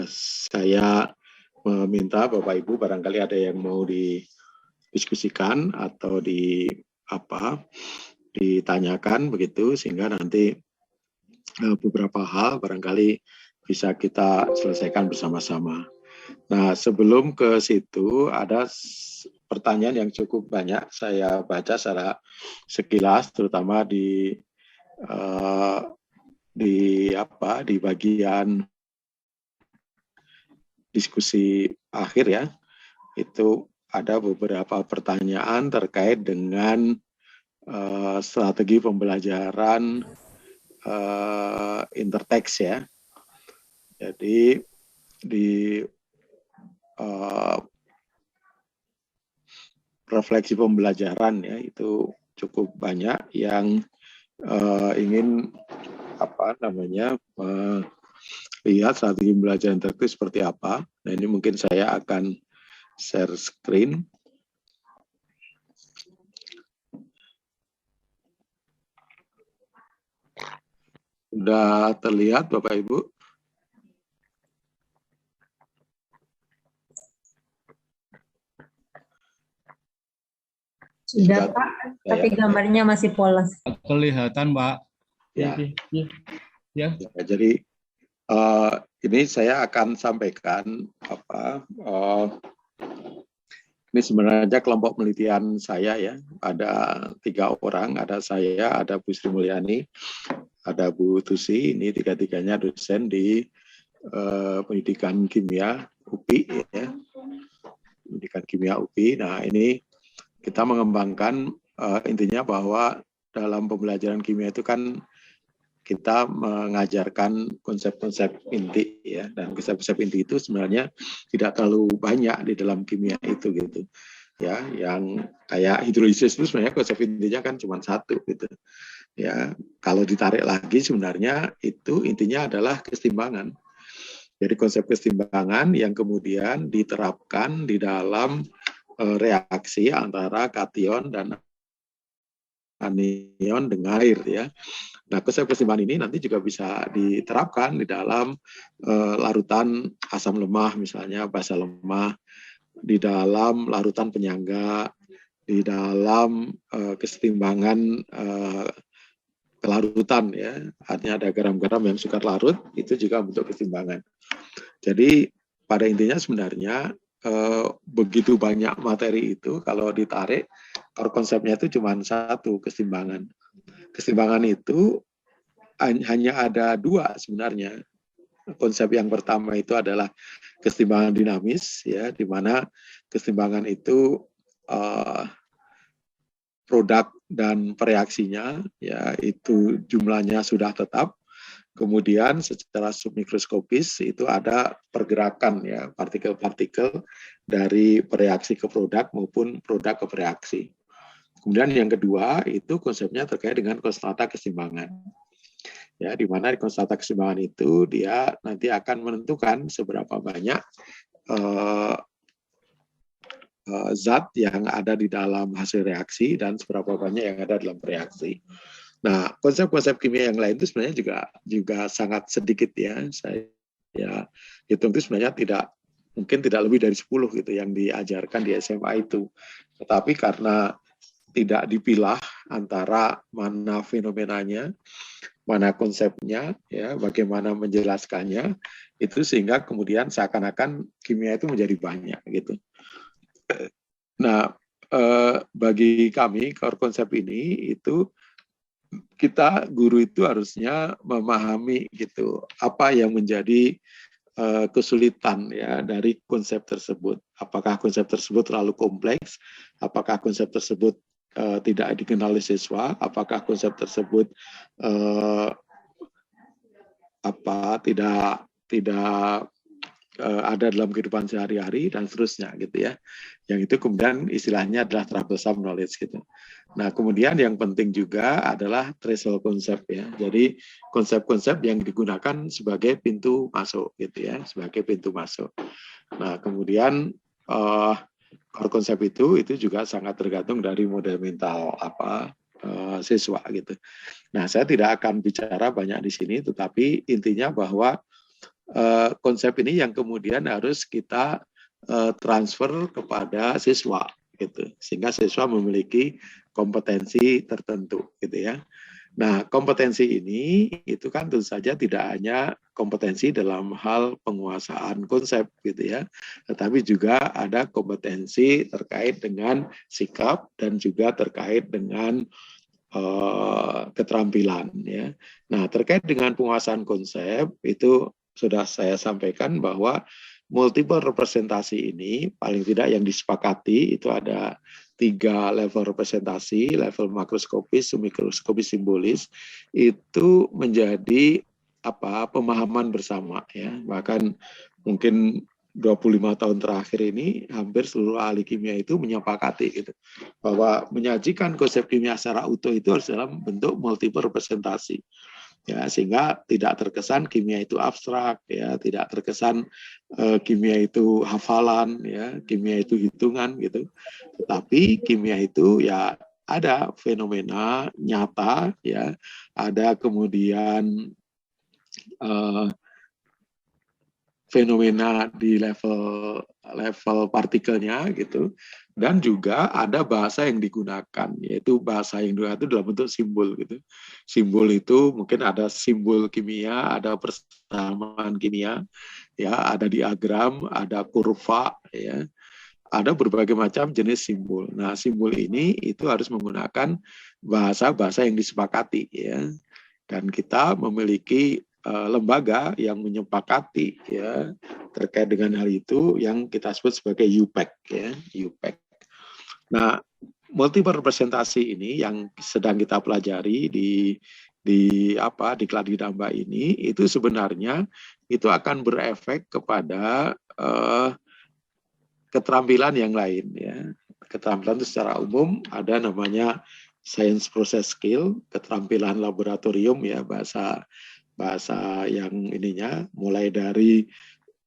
saya meminta Bapak Ibu barangkali ada yang mau didiskusikan atau ditanyakan begitu, sehingga nanti beberapa hal barangkali bisa kita selesaikan bersama-sama. Nah, sebelum ke situ ada pertanyaan yang cukup banyak saya baca secara sekilas, terutama di bagian diskusi akhir ya. Itu ada beberapa pertanyaan terkait dengan strategi pembelajaran interteks ya. Jadi di refleksi pembelajaran ya itu cukup banyak yang ingin lihat strategi pembelajaran interteks seperti apa. Nah, ini mungkin saya akan share screen. Sudah terlihat Bapak Ibu? Sudah Pak, tapi gambarnya masih polos. Kelihatan Pak. Ya. Ya. Jadi ini saya akan sampaikan ini sebenarnya kelompok penelitian saya ya. Ada 3 orang, ada saya, ada Bu Sri Mulyani, ada Bu Tusi. Ini tiga-tiganya dosen di pendidikan kimia UPI ya. Pendidikan kimia UPI. Nah, ini kita mengembangkan intinya bahwa dalam pembelajaran kimia itu kan kita mengajarkan konsep-konsep inti ya, dan konsep-konsep inti itu sebenarnya tidak terlalu banyak di dalam kimia itu gitu ya. Yang kayak hidrolisis itu sebenarnya konsep intinya kan cuma satu gitu ya. Kalau ditarik lagi sebenarnya itu intinya adalah kesetimbangan. Jadi konsep kesetimbangan yang kemudian diterapkan di dalam reaksi antara kation dan anion dengan air ya. Nah, konsep kesetimbangan ini nanti juga bisa diterapkan di dalam larutan asam lemah misalnya, basa lemah, di dalam larutan penyangga, di dalam kesetimbangan kelarutan ya. Artinya ada garam-garam yang sukar larut, itu juga bentuk kesetimbangan. Jadi pada intinya sebenarnya begitu banyak materi itu kalau ditarik, kalau konsepnya itu cuma satu, kesetimbangan. Kesetimbangan itu hanya ada 2 sebenarnya. Konsep yang pertama itu adalah kesetimbangan dinamis, ya, di mana kesetimbangan itu produk dan reaksinya, ya, itu jumlahnya sudah tetap. Kemudian secara submikroskopis itu ada pergerakan ya partikel-partikel dari reaksi ke produk maupun produk ke reaksi. Kemudian yang kedua itu konsepnya terkait dengan konstanta keseimbangan. Ya, di mana di konstanta keseimbangan itu dia nanti akan menentukan seberapa banyak zat yang ada di dalam hasil reaksi dan seberapa banyak yang ada dalam reaksi. Nah, konsep-konsep kimia yang lain itu sebenarnya juga sangat sedikit ya. Saya hitung itu sebenarnya mungkin tidak lebih dari 10 gitu yang diajarkan di SMA itu. Tetapi karena tidak dipilah antara mana fenomenanya, mana konsepnya, ya, bagaimana menjelaskannya, itu sehingga kemudian seakan-akan kimia itu menjadi banyak gitu. Nah, bagi kami core konsep ini itu kita guru itu harusnya memahami gitu apa yang menjadi kesulitan ya dari konsep tersebut. Apakah konsep tersebut terlalu kompleks? Apakah konsep tersebut tidak dikenali siswa? Apakah konsep tersebut tidak ada dalam kehidupan sehari-hari dan seterusnya gitu ya. Yang itu kemudian istilahnya adalah troublesome knowledge gitu. Nah, kemudian yang penting juga adalah threshold konsep ya. Jadi konsep-konsep yang digunakan sebagai pintu masuk gitu ya, sebagai pintu masuk. Nah, kemudian core konsep itu juga sangat tergantung dari model mental siswa gitu. Nah, saya tidak akan bicara banyak di sini, tetapi intinya bahwa konsep ini yang kemudian harus kita transfer kepada siswa gitu, sehingga siswa memiliki kompetensi tertentu gitu ya. Nah, kompetensi ini itu kan tentu saja tidak hanya kompetensi dalam hal penguasaan konsep gitu ya, tetapi juga ada kompetensi terkait dengan sikap dan juga terkait dengan keterampilan ya. Nah, terkait dengan penguasaan konsep itu sudah saya sampaikan bahwa multiple representasi ini paling tidak yang disepakati itu ada 3 level representasi, level makroskopis, submikroskopis, simbolis, itu menjadi pemahaman bersama ya. Bahkan mungkin 25 tahun terakhir ini hampir seluruh ahli kimia itu menyepakati gitu, bahwa menyajikan konsep kimia secara utuh itu harus dalam bentuk multiple representasi. Ya, sehingga tidak terkesan kimia itu abstrak ya, tidak terkesan kimia itu hafalan ya, kimia itu hitungan gitu. Tetapi kimia itu ya ada fenomena nyata ya, ada kemudian fenomena di level partikelnya gitu, dan juga ada bahasa yang digunakan, yaitu bahasa yang digunakan itu dalam bentuk simbol gitu. Simbol itu mungkin ada simbol kimia, ada persamaan kimia, ya, ada diagram, ada kurva, ya, ada berbagai macam jenis simbol. Nah, simbol ini itu harus menggunakan bahasa-bahasa yang disepakati, ya, dan kita memiliki lembaga yang menyepakati ya terkait dengan hal itu yang kita sebut sebagai UPEC ya, UPEC. Nah, multiple representasi ini yang sedang kita pelajari di Kladidamba ini itu sebenarnya itu akan berefek kepada keterampilan yang lain ya. Keterampilan itu secara umum ada namanya science process skill, keterampilan laboratorium ya, bahasa yang ininya mulai dari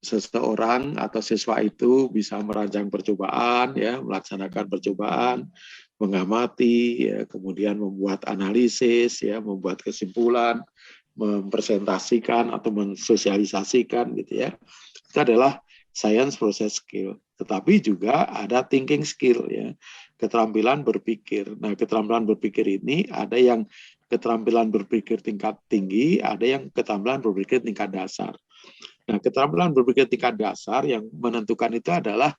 seseorang atau siswa itu bisa merancang percobaan ya, melaksanakan percobaan, mengamati ya, kemudian membuat analisis ya, membuat kesimpulan, mempresentasikan atau mensosialisasikan gitu ya. Itu adalah science process skill. Tetapi juga ada thinking skill ya, keterampilan berpikir. Nah, keterampilan berpikir ini ada yang keterampilan berpikir tingkat tinggi, ada yang keterampilan berpikir tingkat dasar. Nah, keterampilan berpikir tingkat dasar yang menentukan itu adalah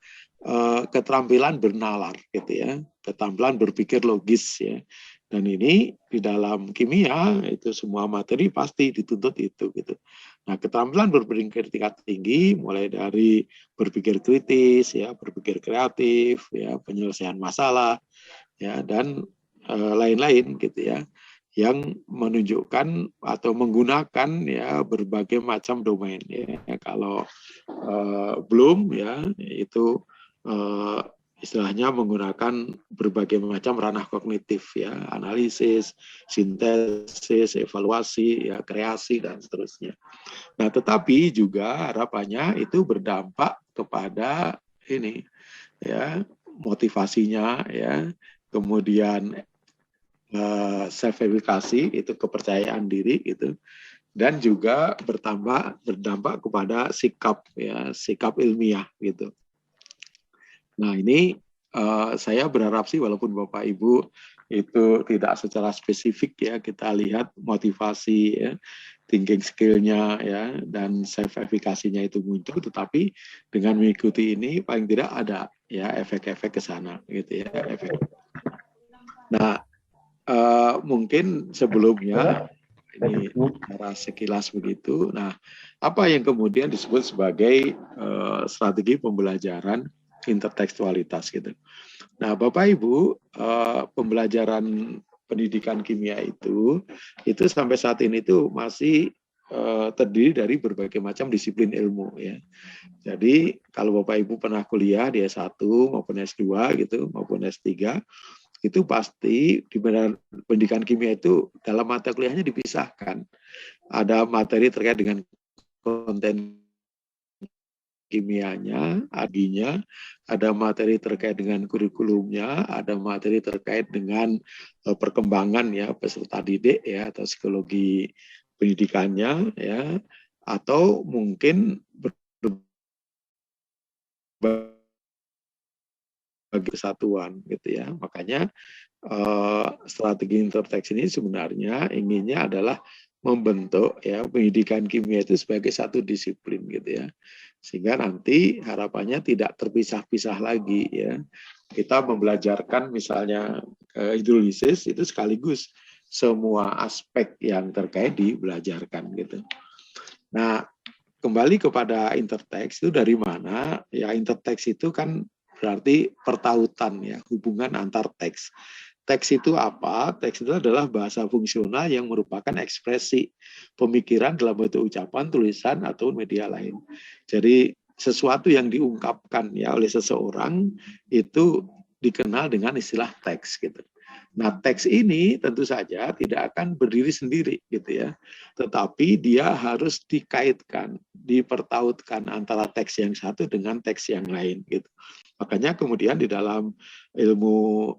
keterampilan bernalar, gitu ya, keterampilan berpikir logis ya. Dan ini di dalam kimia itu semua materi pasti dituntut itu, gitu. Nah, keterampilan berpikir tingkat tinggi mulai dari berpikir kritis, ya, berpikir kreatif, ya, penyelesaian masalah, ya, dan lain-lain, gitu ya, yang menunjukkan atau menggunakan ya berbagai macam domain ya. Kalau Bloom ya itu istilahnya menggunakan berbagai macam ranah kognitif ya, analisis, sintesis, evaluasi, ya, kreasi dan seterusnya. Nah, tetapi juga harapannya itu berdampak kepada ini ya, motivasinya ya, kemudian self-evaluasi itu kepercayaan diri gitu, dan juga berdampak kepada sikap ya, sikap ilmiah gitu. Nah, ini saya berharap sih walaupun Bapak Ibu itu tidak secara spesifik ya kita lihat motivasi ya, thinking skill-nya ya, dan self-evaluasinya itu muncul, tetapi dengan mengikuti ini paling tidak ada ya efek-efek ke sana gitu ya, efek. Nah, mungkin sebelumnya ini secara sekilas begitu. Nah, apa yang kemudian disebut sebagai strategi pembelajaran intertekstualitas gitu. Nah, Bapak Ibu, pembelajaran pendidikan kimia itu sampai saat ini tuh masih terdiri dari berbagai macam disiplin ilmu ya. Jadi kalau Bapak Ibu pernah kuliah di S1 maupun S2 gitu maupun S3, itu pasti di pendidikan kimia itu dalam mata kuliahnya dipisahkan. Ada materi terkait dengan konten kimianya, adinya, ada materi terkait dengan kurikulumnya, ada materi terkait dengan perkembangan ya peserta didik ya atau psikologi pendidikannya ya, atau mungkin bagi kesatuan gitu ya. Makanya strategi intertext ini sebenarnya inginnya adalah membentuk ya pendidikan kimia itu sebagai satu disiplin gitu ya. Sehingga nanti harapannya tidak terpisah-pisah lagi ya. Kita membelajarkan misalnya hidrolisis itu sekaligus semua aspek yang terkait dibelajarkan gitu. Nah, kembali kepada intertext itu dari mana? Ya intertext itu kan berarti pertautan ya, hubungan antar teks. Teks itu apa? Teks itu adalah bahasa fungsional yang merupakan ekspresi pemikiran dalam bentuk ucapan, tulisan, atau media lain. Jadi sesuatu yang diungkapkan ya oleh seseorang itu dikenal dengan istilah teks gitu. Nah, teks ini tentu saja tidak akan berdiri sendiri gitu ya. Tetapi dia harus dikaitkan, dipertautkan antara teks yang satu dengan teks yang lain gitu. Makanya kemudian di dalam ilmu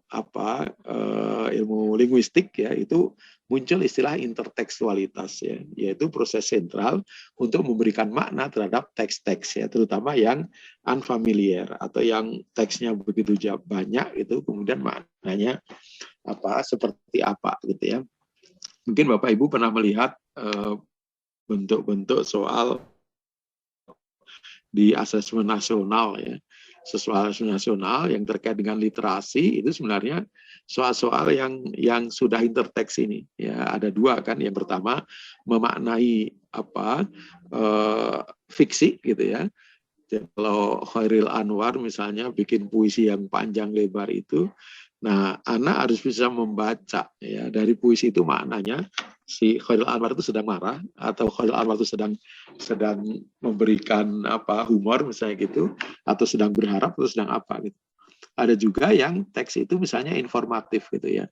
ilmu linguistik ya itu muncul istilah intertekstualitas ya, yaitu proses sentral untuk memberikan makna terhadap teks-teks ya, terutama yang unfamiliar atau yang teksnya begitu banyak itu kemudian maknanya seperti apa gitu ya. Mungkin Bapak Ibu pernah melihat bentuk-bentuk soal di asesmen nasional ya. Soal nasional yang terkait dengan literasi itu sebenarnya soal-soal yang sudah interteks ini ya. Ada dua kan, yang pertama memaknai fiksi gitu ya. Jadi, kalau Khairil Anwar misalnya bikin puisi yang panjang lebar itu, nah anak harus bisa membaca ya dari puisi itu maknanya si Khairil Anwar itu sedang marah atau Khairil Anwar itu sedang memberikan humor misalnya gitu, atau sedang berharap atau sedang apa gitu. Ada juga yang teks itu misalnya informatif gitu ya.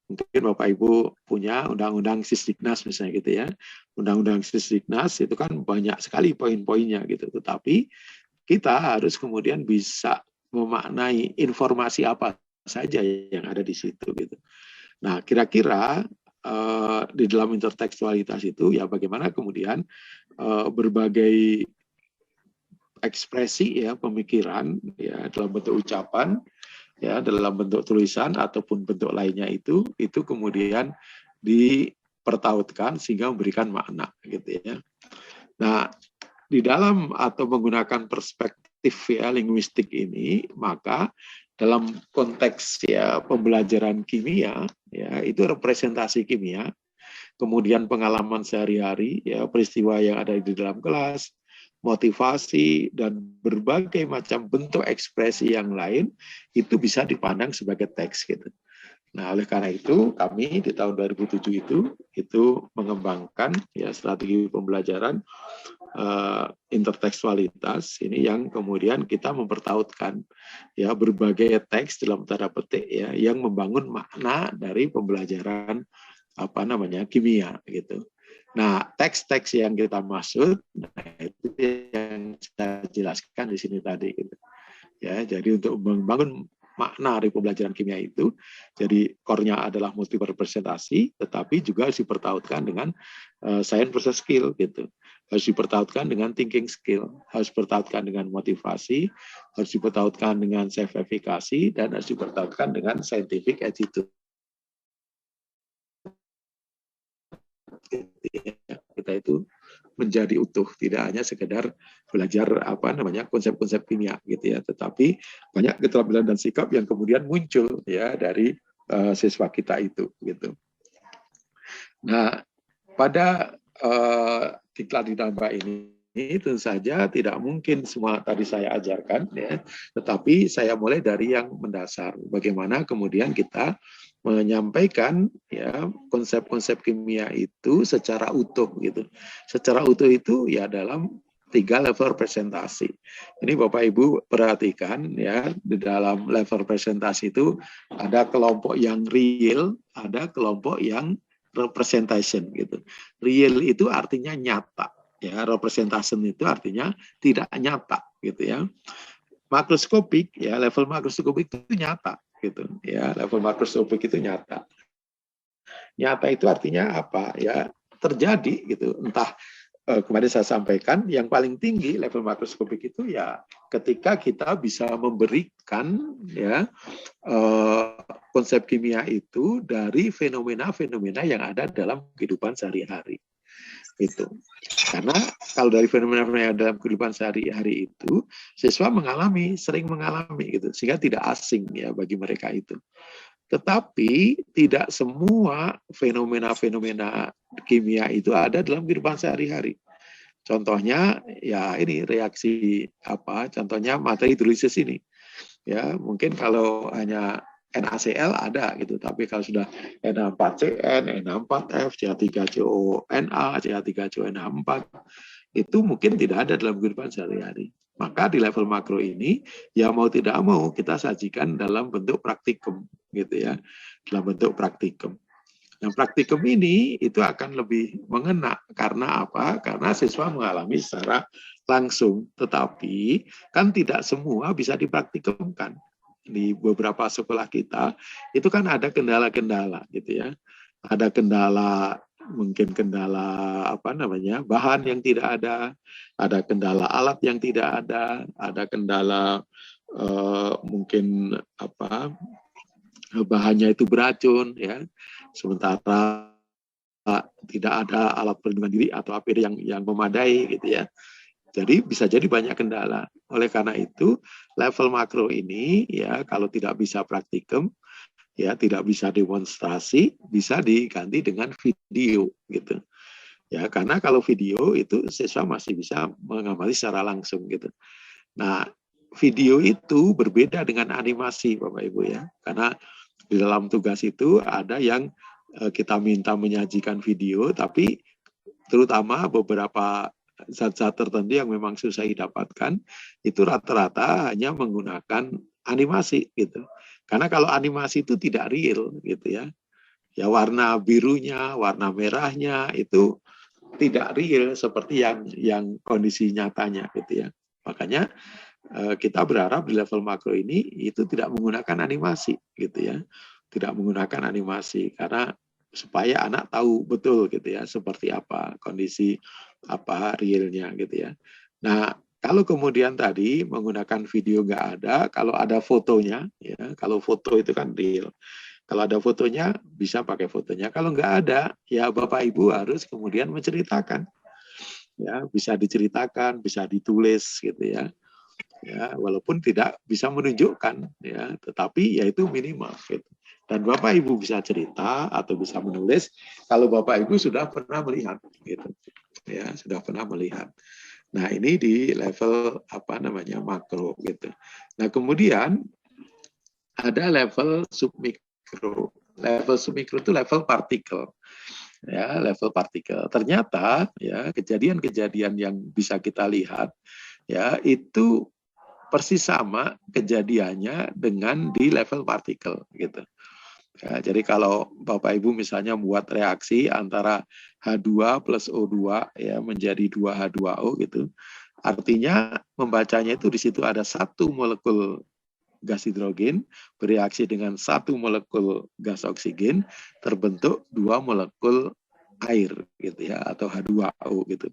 Mungkin Bapak Ibu punya Undang-Undang Sisdiknas misalnya gitu ya. Undang-Undang Sisdiknas itu kan banyak sekali poin-poinnya gitu. Tetapi kita harus kemudian bisa memaknai informasi apa saja yang ada di situ gitu. Nah, kira-kira di dalam intertekstualitas itu ya bagaimana kemudian berbagai ekspresi ya pemikiran ya dalam bentuk ucapan ya dalam bentuk tulisan ataupun bentuk lainnya itu kemudian dipertautkan sehingga memberikan makna gitu ya. Nah, di dalam atau menggunakan perspektif ya linguistik ini, maka dalam konteks ya pembelajaran kimia ya itu representasi kimia, kemudian pengalaman sehari-hari ya peristiwa yang ada di dalam kelas, motivasi dan berbagai macam bentuk ekspresi yang lain itu bisa dipandang sebagai teks gitu. Nah, oleh karena itu kami di tahun 2007 itu mengembangkan ya strategi pembelajaran intertekstualitas ini yang kemudian kita mempertautkan ya berbagai teks dalam tanda petik ya yang membangun makna dari pembelajaran kimia gitu. Nah, teks-teks yang kita maksud itu yang saya jelaskan di sini tadi gitu. Ya, jadi untuk membangun makna dari pembelajaran kimia itu, jadi core-nya adalah multirepresentasi, tetapi juga harus dipertautkan dengan science versus skill gitu. Harus dipertautkan dengan thinking skill, harus dipertautkan dengan motivasi, harus dipertautkan dengan self-efficacy, dan harus dipertautkan dengan scientific attitude. Kita itu menjadi utuh, tidak hanya sekedar belajar konsep-konsep kimia gitu ya, tetapi banyak keterampilan dan sikap yang kemudian muncul ya dari siswa kita itu gitu. Nah, pada diklat ditambah ini tentu saja tidak mungkin semua tadi saya ajarkan ya, tetapi saya mulai dari yang mendasar, bagaimana kemudian kita menyampaikan ya konsep-konsep kimia itu secara utuh gitu. Secara utuh itu ya dalam 3 level representasi. Ini Bapak Ibu perhatikan ya, di dalam level representasi itu ada kelompok yang real, ada kelompok yang representation gitu. Real itu artinya nyata ya, representation itu artinya tidak nyata gitu ya. Makroskopik ya, level makroskopik itu nyata gitu ya, level makroskopik itu nyata. Nyata itu artinya apa ya, terjadi gitu, entah kemarin saya sampaikan, yang paling tinggi level makroskopik itu ya ketika kita bisa memberikan ya konsep kimia itu dari fenomena-fenomena yang ada dalam kehidupan sehari-hari. Itu. Karena kalau dari fenomena-fenomena yang dalam kehidupan sehari-hari itu, siswa sering mengalami gitu, sehingga tidak asing ya bagi mereka itu. Tetapi tidak semua fenomena-fenomena kimia itu ada dalam kehidupan sehari-hari. Contohnya ya ini reaksi apa? Contohnya materi hidrolisis ini. Ya, mungkin kalau hanya NaCl ada gitu, tapi kalau sudah Na4Cn, Na4F, CH3CONa, CH3CONH4 itu mungkin tidak ada dalam kehidupan sehari-hari. Maka di level makro ini, ya mau tidak mau kita sajikan dalam bentuk praktikum, gitu ya, dalam bentuk praktikum. Nah, praktikum ini itu akan lebih mengena karena apa? Karena siswa mengalami secara langsung, tetapi kan tidak semua bisa dipraktikumkan. Di beberapa sekolah kita itu kan ada kendala-kendala, gitu ya. Ada kendala mungkin kendala apa namanya bahan yang tidak ada kendala alat yang tidak ada kendala mungkin apa bahannya itu beracun ya, sementara tidak ada alat perlindungan diri atau APD yang memadai gitu ya. Jadi bisa jadi banyak kendala. Oleh karena itu level makro ini ya kalau tidak bisa praktikum ya tidak bisa demonstrasi, bisa diganti dengan video gitu. Ya, karena kalau video itu siswa masih bisa mengamati secara langsung gitu. Nah, video itu berbeda dengan animasi Bapak Ibu ya. Karena di dalam tugas itu ada yang kita minta menyajikan video, tapi terutama beberapa zat-zat tertentu yang memang susah didapatkan, itu rata-rata hanya menggunakan animasi gitu. Karena kalau animasi itu tidak real gitu ya. Ya warna birunya, warna merahnya itu tidak real seperti yang kondisi nyatanya gitu ya. Makanya kita berharap di level makro ini itu tidak menggunakan animasi gitu ya. Tidak menggunakan animasi karena supaya anak tahu betul gitu ya seperti apa kondisi apa realnya gitu ya. Nah, kalau kemudian tadi menggunakan video nggak ada, kalau ada fotonya, ya kalau foto itu kan real. Kalau ada fotonya bisa pakai fotonya. Kalau nggak ada, ya Bapak Ibu harus kemudian menceritakan. Ya, bisa diceritakan, bisa ditulis gitu ya. Ya, walaupun tidak bisa menunjukkan, ya, tetapi ya itu minimal. Gitu. Dan Bapak Ibu bisa cerita atau bisa menulis kalau Bapak Ibu sudah pernah melihat, gitu. Ya, sudah pernah melihat. Nah, ini di level apa namanya makro gitu. Nah, kemudian ada level submikro. Level submikro itu level partikel. Ya, level partikel. Ternyata ya kejadian-kejadian yang bisa kita lihat ya itu persis sama kejadiannya dengan di level partikel gitu. Ya, jadi kalau Bapak Ibu misalnya membuat reaksi antara H2 plus O2 ya menjadi 2H2O gitu. Artinya membacanya itu di situ ada satu molekul gas hidrogen bereaksi dengan satu molekul gas oksigen terbentuk dua molekul air gitu ya atau H2O gitu.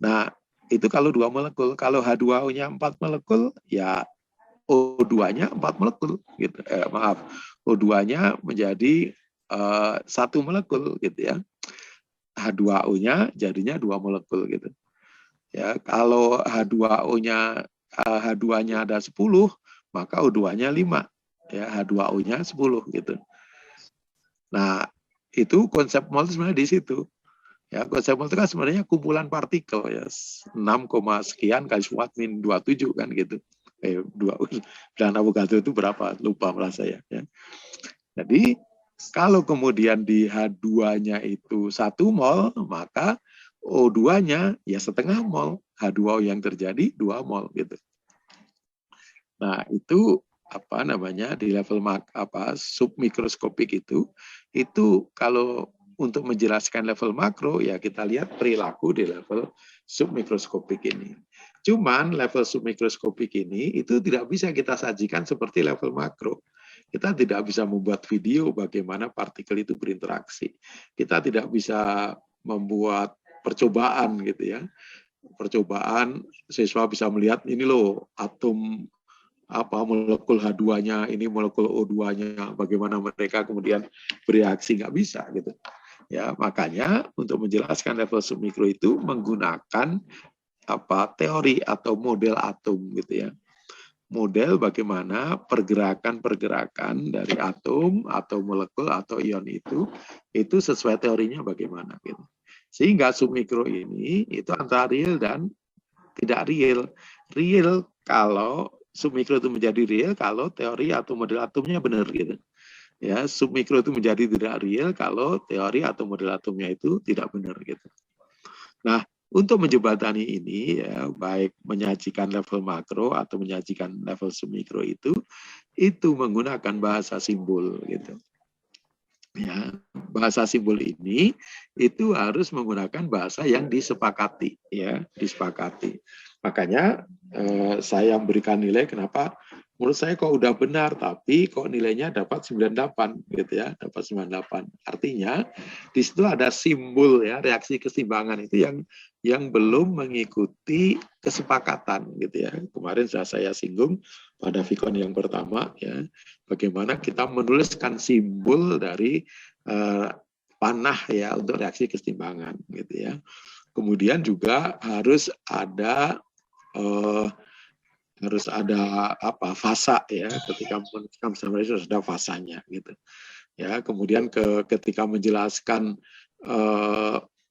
Nah, itu kalau dua molekul, kalau H2O-nya 4 molekul ya O2-nya 4 molekul gitu. O2-nya menjadi satu molekul gitu ya. H2O-nya jadinya 2 molekul gitu. Ya, kalau H2O-nya H2-nya ada 10, maka O2-nya 5. Ya, H2O-nya 10 gitu. Nah, itu konsep mol sebenarnya di situ. Ya, konsep mol itu kan sebenarnya kumpulan partikel ya 6, sekian kali watt min 27 kan gitu. Dan Avogadro itu berapa? Lupa malah saya. Ya. Jadi kalau kemudian di H2-nya itu 1 mol, maka O2-nya ya setengah mol. H2O yang terjadi 2 mol gitu. Nah, itu apa namanya di level submikroskopik itu kalau untuk menjelaskan level makro ya kita lihat perilaku di level submikroskopik ini. Cuman level submikroskopik ini itu tidak bisa kita sajikan seperti level makro. Kita tidak bisa membuat video bagaimana partikel itu berinteraksi. Kita tidak bisa membuat percobaan gitu ya. Percobaan siswa bisa melihat ini loh atom molekul H2-nya, ini molekul O2-nya, bagaimana mereka kemudian bereaksi, nggak bisa gitu. Ya, makanya untuk menjelaskan level submikro itu menggunakan teori atau model atom gitu ya. Model bagaimana pergerakan-pergerakan dari atom atau molekul atau ion itu sesuai teorinya bagaimana gitu. Sehingga submikro ini itu antara real dan tidak real. Real kalau submikro itu menjadi real kalau teori atau model atomnya benar gitu. Ya, submikro itu menjadi tidak real kalau teori atau model atomnya itu tidak benar gitu. Nah, untuk menjembatani ini ya, baik menyajikan level makro atau menyajikan level submikro itu menggunakan bahasa simbol gitu. Ya, bahasa simbol ini itu harus menggunakan bahasa yang disepakati ya, disepakati. Makanya saya memberikan nilai kenapa menurut saya kok udah benar tapi kok nilainya dapat 98 gitu ya, dapat 98. Artinya di situ ada simbol ya, reaksi keseimbangan itu yang belum mengikuti kesepakatan gitu ya. Kemarin saya singgung pada Vicon yang pertama ya, bagaimana kita menuliskan simbol dari panah ya untuk reaksi keseimbangan gitu ya. Kemudian juga harus ada fasa ya, ketika menuliskan bersama itu harus ada fasanya gitu ya. Kemudian ketika menjelaskan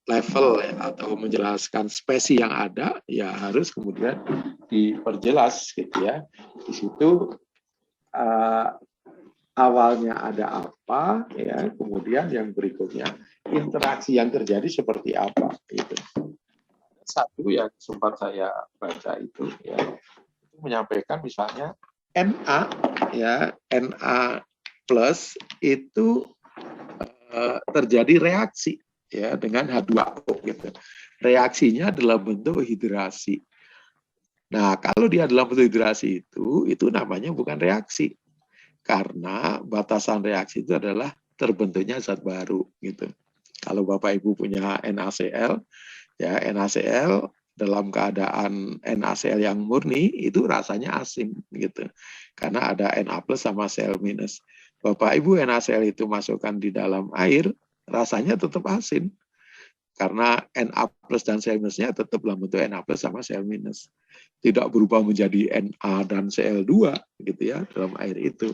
level ya, atau menjelaskan spesies yang ada ya harus kemudian diperjelas gitu ya. Di situ awalnya ada apa ya, kemudian yang berikutnya interaksi yang terjadi seperti apa gitu. Satu yang sempat saya baca itu ya, menyampaikan misalnya Na ya, Na plus itu terjadi reaksi ya dengan H2O gitu. Reaksinya dalam bentuk hidrasi. Nah, kalau dia dalam bentuk hidrasi itu namanya bukan reaksi. Karena batasan reaksi itu adalah terbentuknya zat baru gitu. Kalau Bapak Ibu punya NaCl ya, NaCl dalam keadaan NaCl yang murni itu rasanya asin gitu. Karena ada Na plus sama Cl minus. Bapak Ibu NaCl itu masukkan di dalam air, rasanya tetap asin. Karena Na plus dan Cl minusnya tetap dalam bentuk Na plus sama Cl minus. Tidak berubah menjadi Na dan Cl2 gitu ya dalam air itu.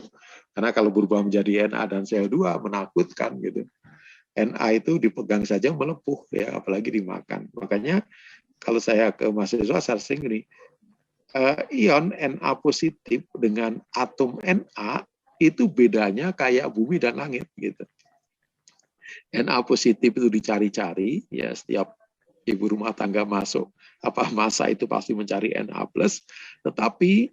Karena kalau berubah menjadi Na dan Cl2 menakutkan gitu. Na itu dipegang saja melepuh ya, apalagi dimakan. Makanya kalau saya ke mahasiswa saya sering gini, ion Na positif dengan atom Na itu bedanya kayak bumi dan langit gitu. Na positif itu dicari-cari ya, setiap ibu rumah tangga masuk masa itu pasti mencari Na plus, tetapi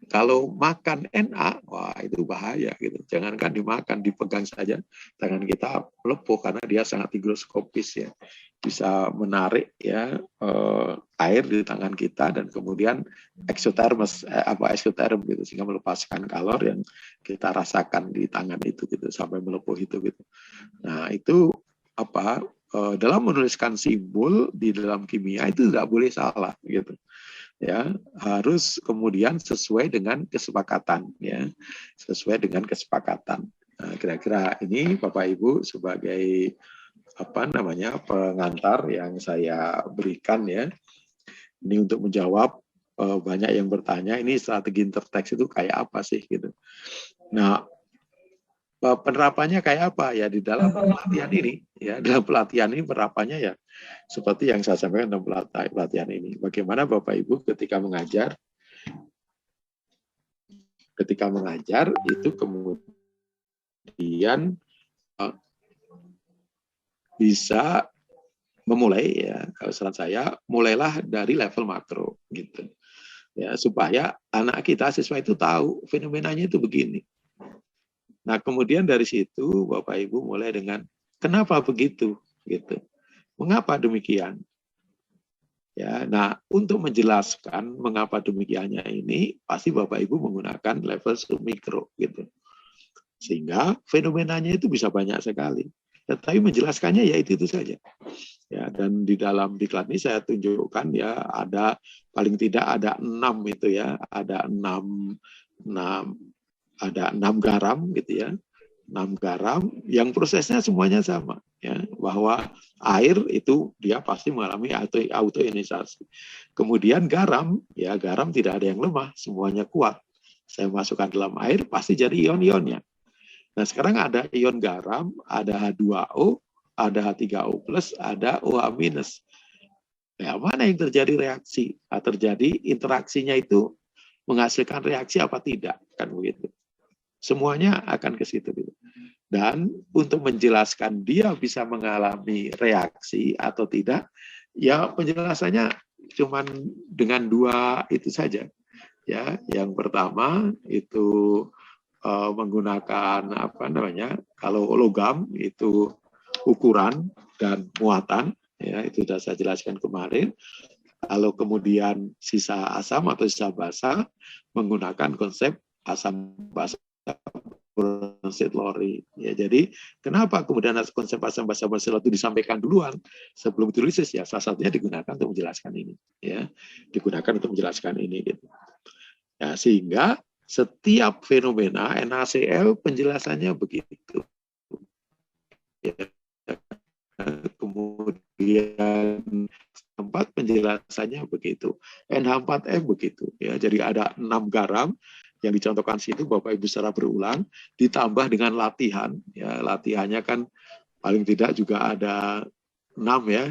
kalau makan Na, wah itu bahaya gitu. Jangankan dimakan, dipegang saja tangan kita melepuh karena dia sangat higroskopis ya. Bisa menarik ya air di tangan kita dan kemudian eksoterm gitu, sehingga melepaskan kalor yang kita rasakan di tangan itu gitu sampai melepuh itu gitu. Nah, itu dalam menuliskan simbol di dalam kimia itu tidak boleh salah gitu. Ya, harus kemudian sesuai dengan kesepakatan ya, sesuai dengan kesepakatan. Nah, kira-kira ini Bapak Ibu sebagai pengantar yang saya berikan ya. Ini untuk menjawab banyak yang bertanya ini strategi interteks itu kayak apa sih gitu. Nah, penerapannya kayak apa ya di dalam pelatihan ini ya, dalam pelatihan ini penerapannya ya seperti yang saya sampaikan dalam pelatihan ini. Bagaimana Bapak Ibu ketika mengajar itu kemudian bisa memulai ya, kalau saran saya mulailah dari level makro gitu ya, supaya anak kita siswa itu tahu fenomenanya itu begini. Nah, kemudian dari situ Bapak Ibu mulai dengan kenapa begitu gitu. Mengapa demikian? Ya, nah untuk menjelaskan mengapa demikiannya ini pasti Bapak Ibu menggunakan level submikro gitu. Sehingga fenomenanya itu bisa banyak sekali. Ya, tapi menjelaskannya ya itu saja. Ya, dan di dalam diklat ini saya tunjukkan ya ada paling tidak ada 6 itu ya, ada 6 garam gitu ya. 6 garam yang prosesnya semuanya sama ya, bahwa air itu dia pasti mengalami autoionisasi. Kemudian garam ya, garam tidak ada yang lemah, semuanya kuat. Saya masukkan dalam air pasti jadi ion-ionnya. Nah, sekarang ada ion garam, ada H2O, ada H3O+, ada OH-. Ya, mana yang terjadi reaksi? Nah, terjadi interaksinya itu menghasilkan reaksi apa tidak, kan begitu. Semuanya akan ke situ. Dan untuk menjelaskan dia bisa mengalami reaksi atau tidak, ya penjelasannya cuma dengan 2 itu saja. Ya, yang pertama itu menggunakan kalau logam itu ukuran dan muatan, ya itu sudah saya jelaskan kemarin. Kalau kemudian sisa asam atau sisa basa menggunakan konsep asam basa Brownstedt-Lowry. Ya, jadi kenapa kemudian konsep asam basa Brownstedt-Lowry itu disampaikan duluan sebelum ditulis? Ya salah satunya digunakan untuk menjelaskan ini, ya digunakan untuk menjelaskan ini gitu. Ya, sehingga setiap fenomena NaCl penjelasannya begitu. Ya. Kemudian tempat penjelasannya begitu. NH4M begitu. Ya, jadi ada 6 garam yang dicontohkan situ Bapak Ibu secara berulang, ditambah dengan latihan. Ya, latihannya kan paling tidak juga ada 6 ya.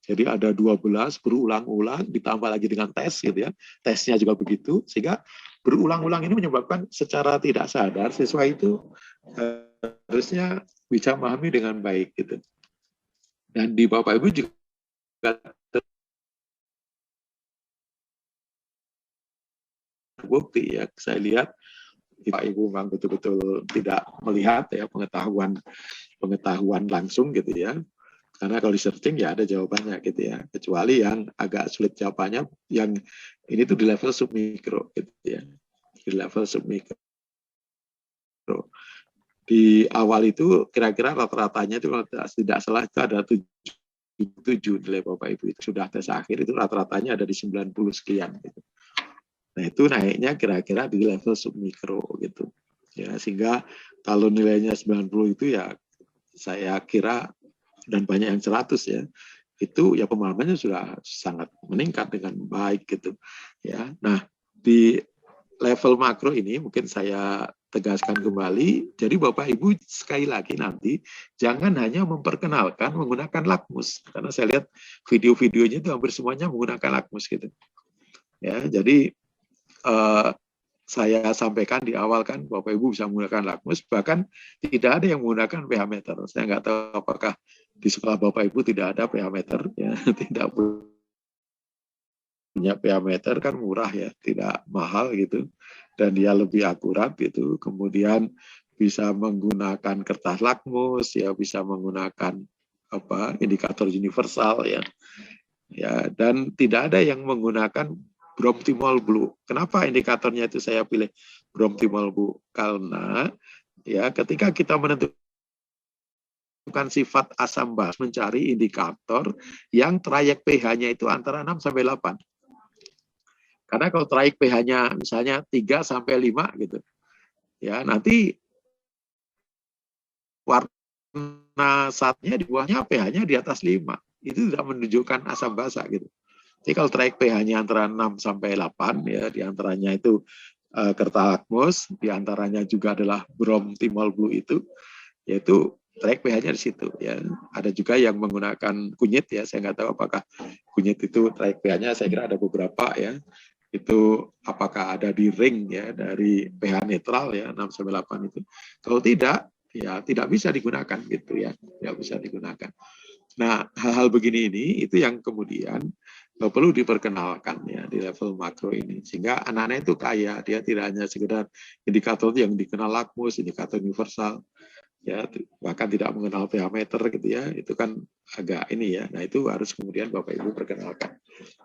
Jadi ada 12 berulang-ulang, ditambah lagi dengan tes gitu ya. Tesnya juga begitu, sehingga berulang-ulang ini menyebabkan secara tidak sadar siswa itu harusnya bisa memahami dengan baik gitu. Dan di Bapak Ibu juga terbukti ya, saya lihat Bapak Ibu memang betul-betul tidak melihat ya pengetahuan langsung gitu ya. Karena kalau di searching ya ada jawabannya gitu ya. Kecuali yang agak sulit jawabannya, yang ini tuh di level submikro gitu ya. Di level submikro. Di awal itu kira-kira rata-ratanya itu kalau tidak salah itu ada 7 nilai Bapak Ibu. Itu sudah tes akhir itu rata-ratanya ada di 90 sekian gitu. Nah itu naiknya kira-kira di level submikro gitu. Ya, sehingga kalau nilainya 90 itu ya saya kira, dan banyak yang 100 ya, itu ya pemahamannya sudah sangat meningkat dengan baik gitu ya. Nah di level makro ini mungkin saya tegaskan kembali, jadi Bapak Ibu sekali lagi nanti jangan hanya memperkenalkan menggunakan lakmus, karena saya lihat video-videonya itu hampir semuanya menggunakan lakmus gitu ya. Jadi saya sampaikan di awal kan Bapak Ibu bisa menggunakan lakmus, bahkan tidak ada yang menggunakan pH meter. Saya nggak tahu apakah di sekolah Bapak Ibu tidak ada pH meter, ya tidak punya pH meter kan murah ya, tidak mahal gitu, dan dia lebih akurat gitu. Kemudian bisa menggunakan kertas lakmus, ya bisa menggunakan indikator universal ya, dan tidak ada yang menggunakan Bromthymol Blue. Kenapa indikatornya itu saya pilih Bromthymol Blue? Karena ya ketika kita menentukan sifat asam basa, mencari indikator yang trayek pH-nya itu antara 6 sampai 8. Karena kalau trayek pH-nya misalnya 3 sampai 5 gitu. Ya, nanti warna satnya di bawahnya pH-nya di atas 5. Itu tidak menunjukkan asam basa gitu. Jadi kalau trayek pH-nya antara 6 sampai 8 ya, diantaranya itu kertas lakmus, diantaranya juga adalah Bromthymol Blue itu, yaitu trayek pH-nya di situ ya. Ada juga yang menggunakan kunyit ya, saya nggak tahu apakah kunyit itu trayek pH-nya, saya kira ada beberapa ya. Itu apakah ada di ring ya dari pH netral ya 6 sampai 8 itu. Kalau tidak ya tidak bisa digunakan gitu ya, tidak bisa digunakan. Nah, hal-hal begini ini itu yang kemudian perlu diperkenalkan ya di level makro ini, sehingga anak-anak itu kaya, dia tidak hanya sekedar indikator yang dikenal lakmus, indikator universal ya, bahkan tidak mengenal pH meter gitu ya, itu kan agak ini ya. Nah itu harus kemudian Bapak Ibu perkenalkan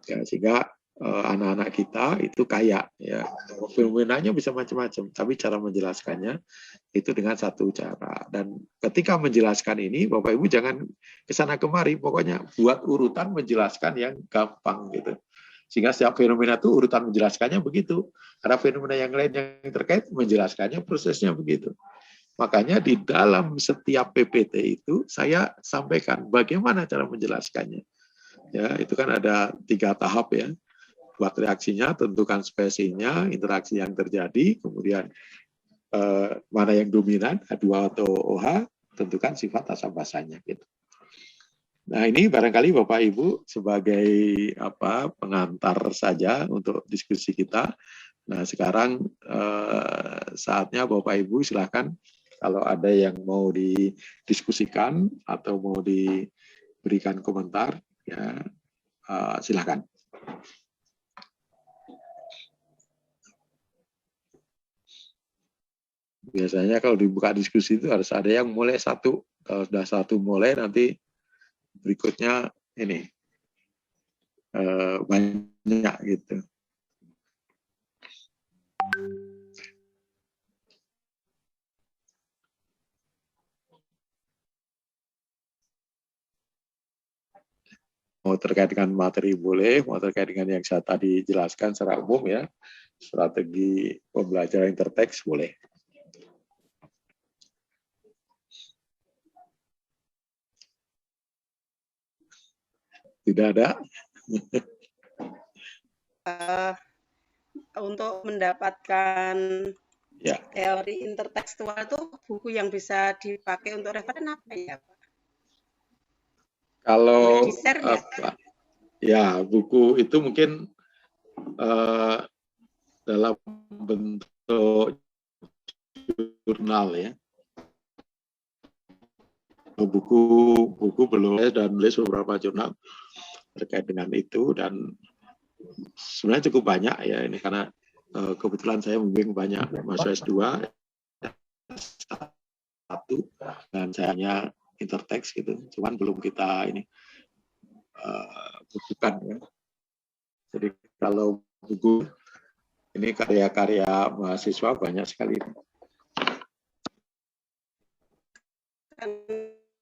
ya, sehingga anak-anak kita itu kaya ya. Fenomenanya bisa macam-macam, tapi cara menjelaskannya itu dengan satu cara. Dan ketika menjelaskan ini, Bapak Ibu jangan kesana kemari, pokoknya buat urutan menjelaskan yang gampang gitu. Sehingga setiap fenomena itu urutan menjelaskannya begitu. Ada fenomena yang lain yang terkait menjelaskannya prosesnya begitu. Makanya di dalam setiap PPT itu saya sampaikan bagaimana cara menjelaskannya. Ya, itu kan ada 3 tahap ya. Buat reaksinya, tentukan spesiesnya, interaksi yang terjadi, kemudian mana yang dominan, H2 atau OH, tentukan sifat asam basanya gitu. Nah, ini barangkali Bapak Ibu sebagai pengantar saja untuk diskusi kita. Nah, sekarang saatnya Bapak Ibu silakan kalau ada yang mau didiskusikan atau mau diberikan komentar, ya silakan. Biasanya kalau dibuka diskusi itu harus ada yang mulai satu. Kalau sudah satu mulai, nanti berikutnya ini banyak gitu. Mau terkait dengan materi boleh, mau terkait dengan yang saya tadi jelaskan secara umum ya, strategi pembelajaran interteks boleh. Tidak ada. Untuk mendapatkan teori intertekstual itu buku yang bisa dipakai untuk referen apa ya, Pak? Kalau ya buku itu mungkin dalam bentuk jurnal ya. Buku belum, dan nulis beberapa jurnal terkait dengan itu, dan sebenarnya cukup banyak ya ini karena kebetulan saya membimbing banyak mahasiswa S2 satu dan saya hanya interteks gitu, cuman belum kita ini bukukan ya. Jadi kalau buku ini karya-karya mahasiswa banyak sekali.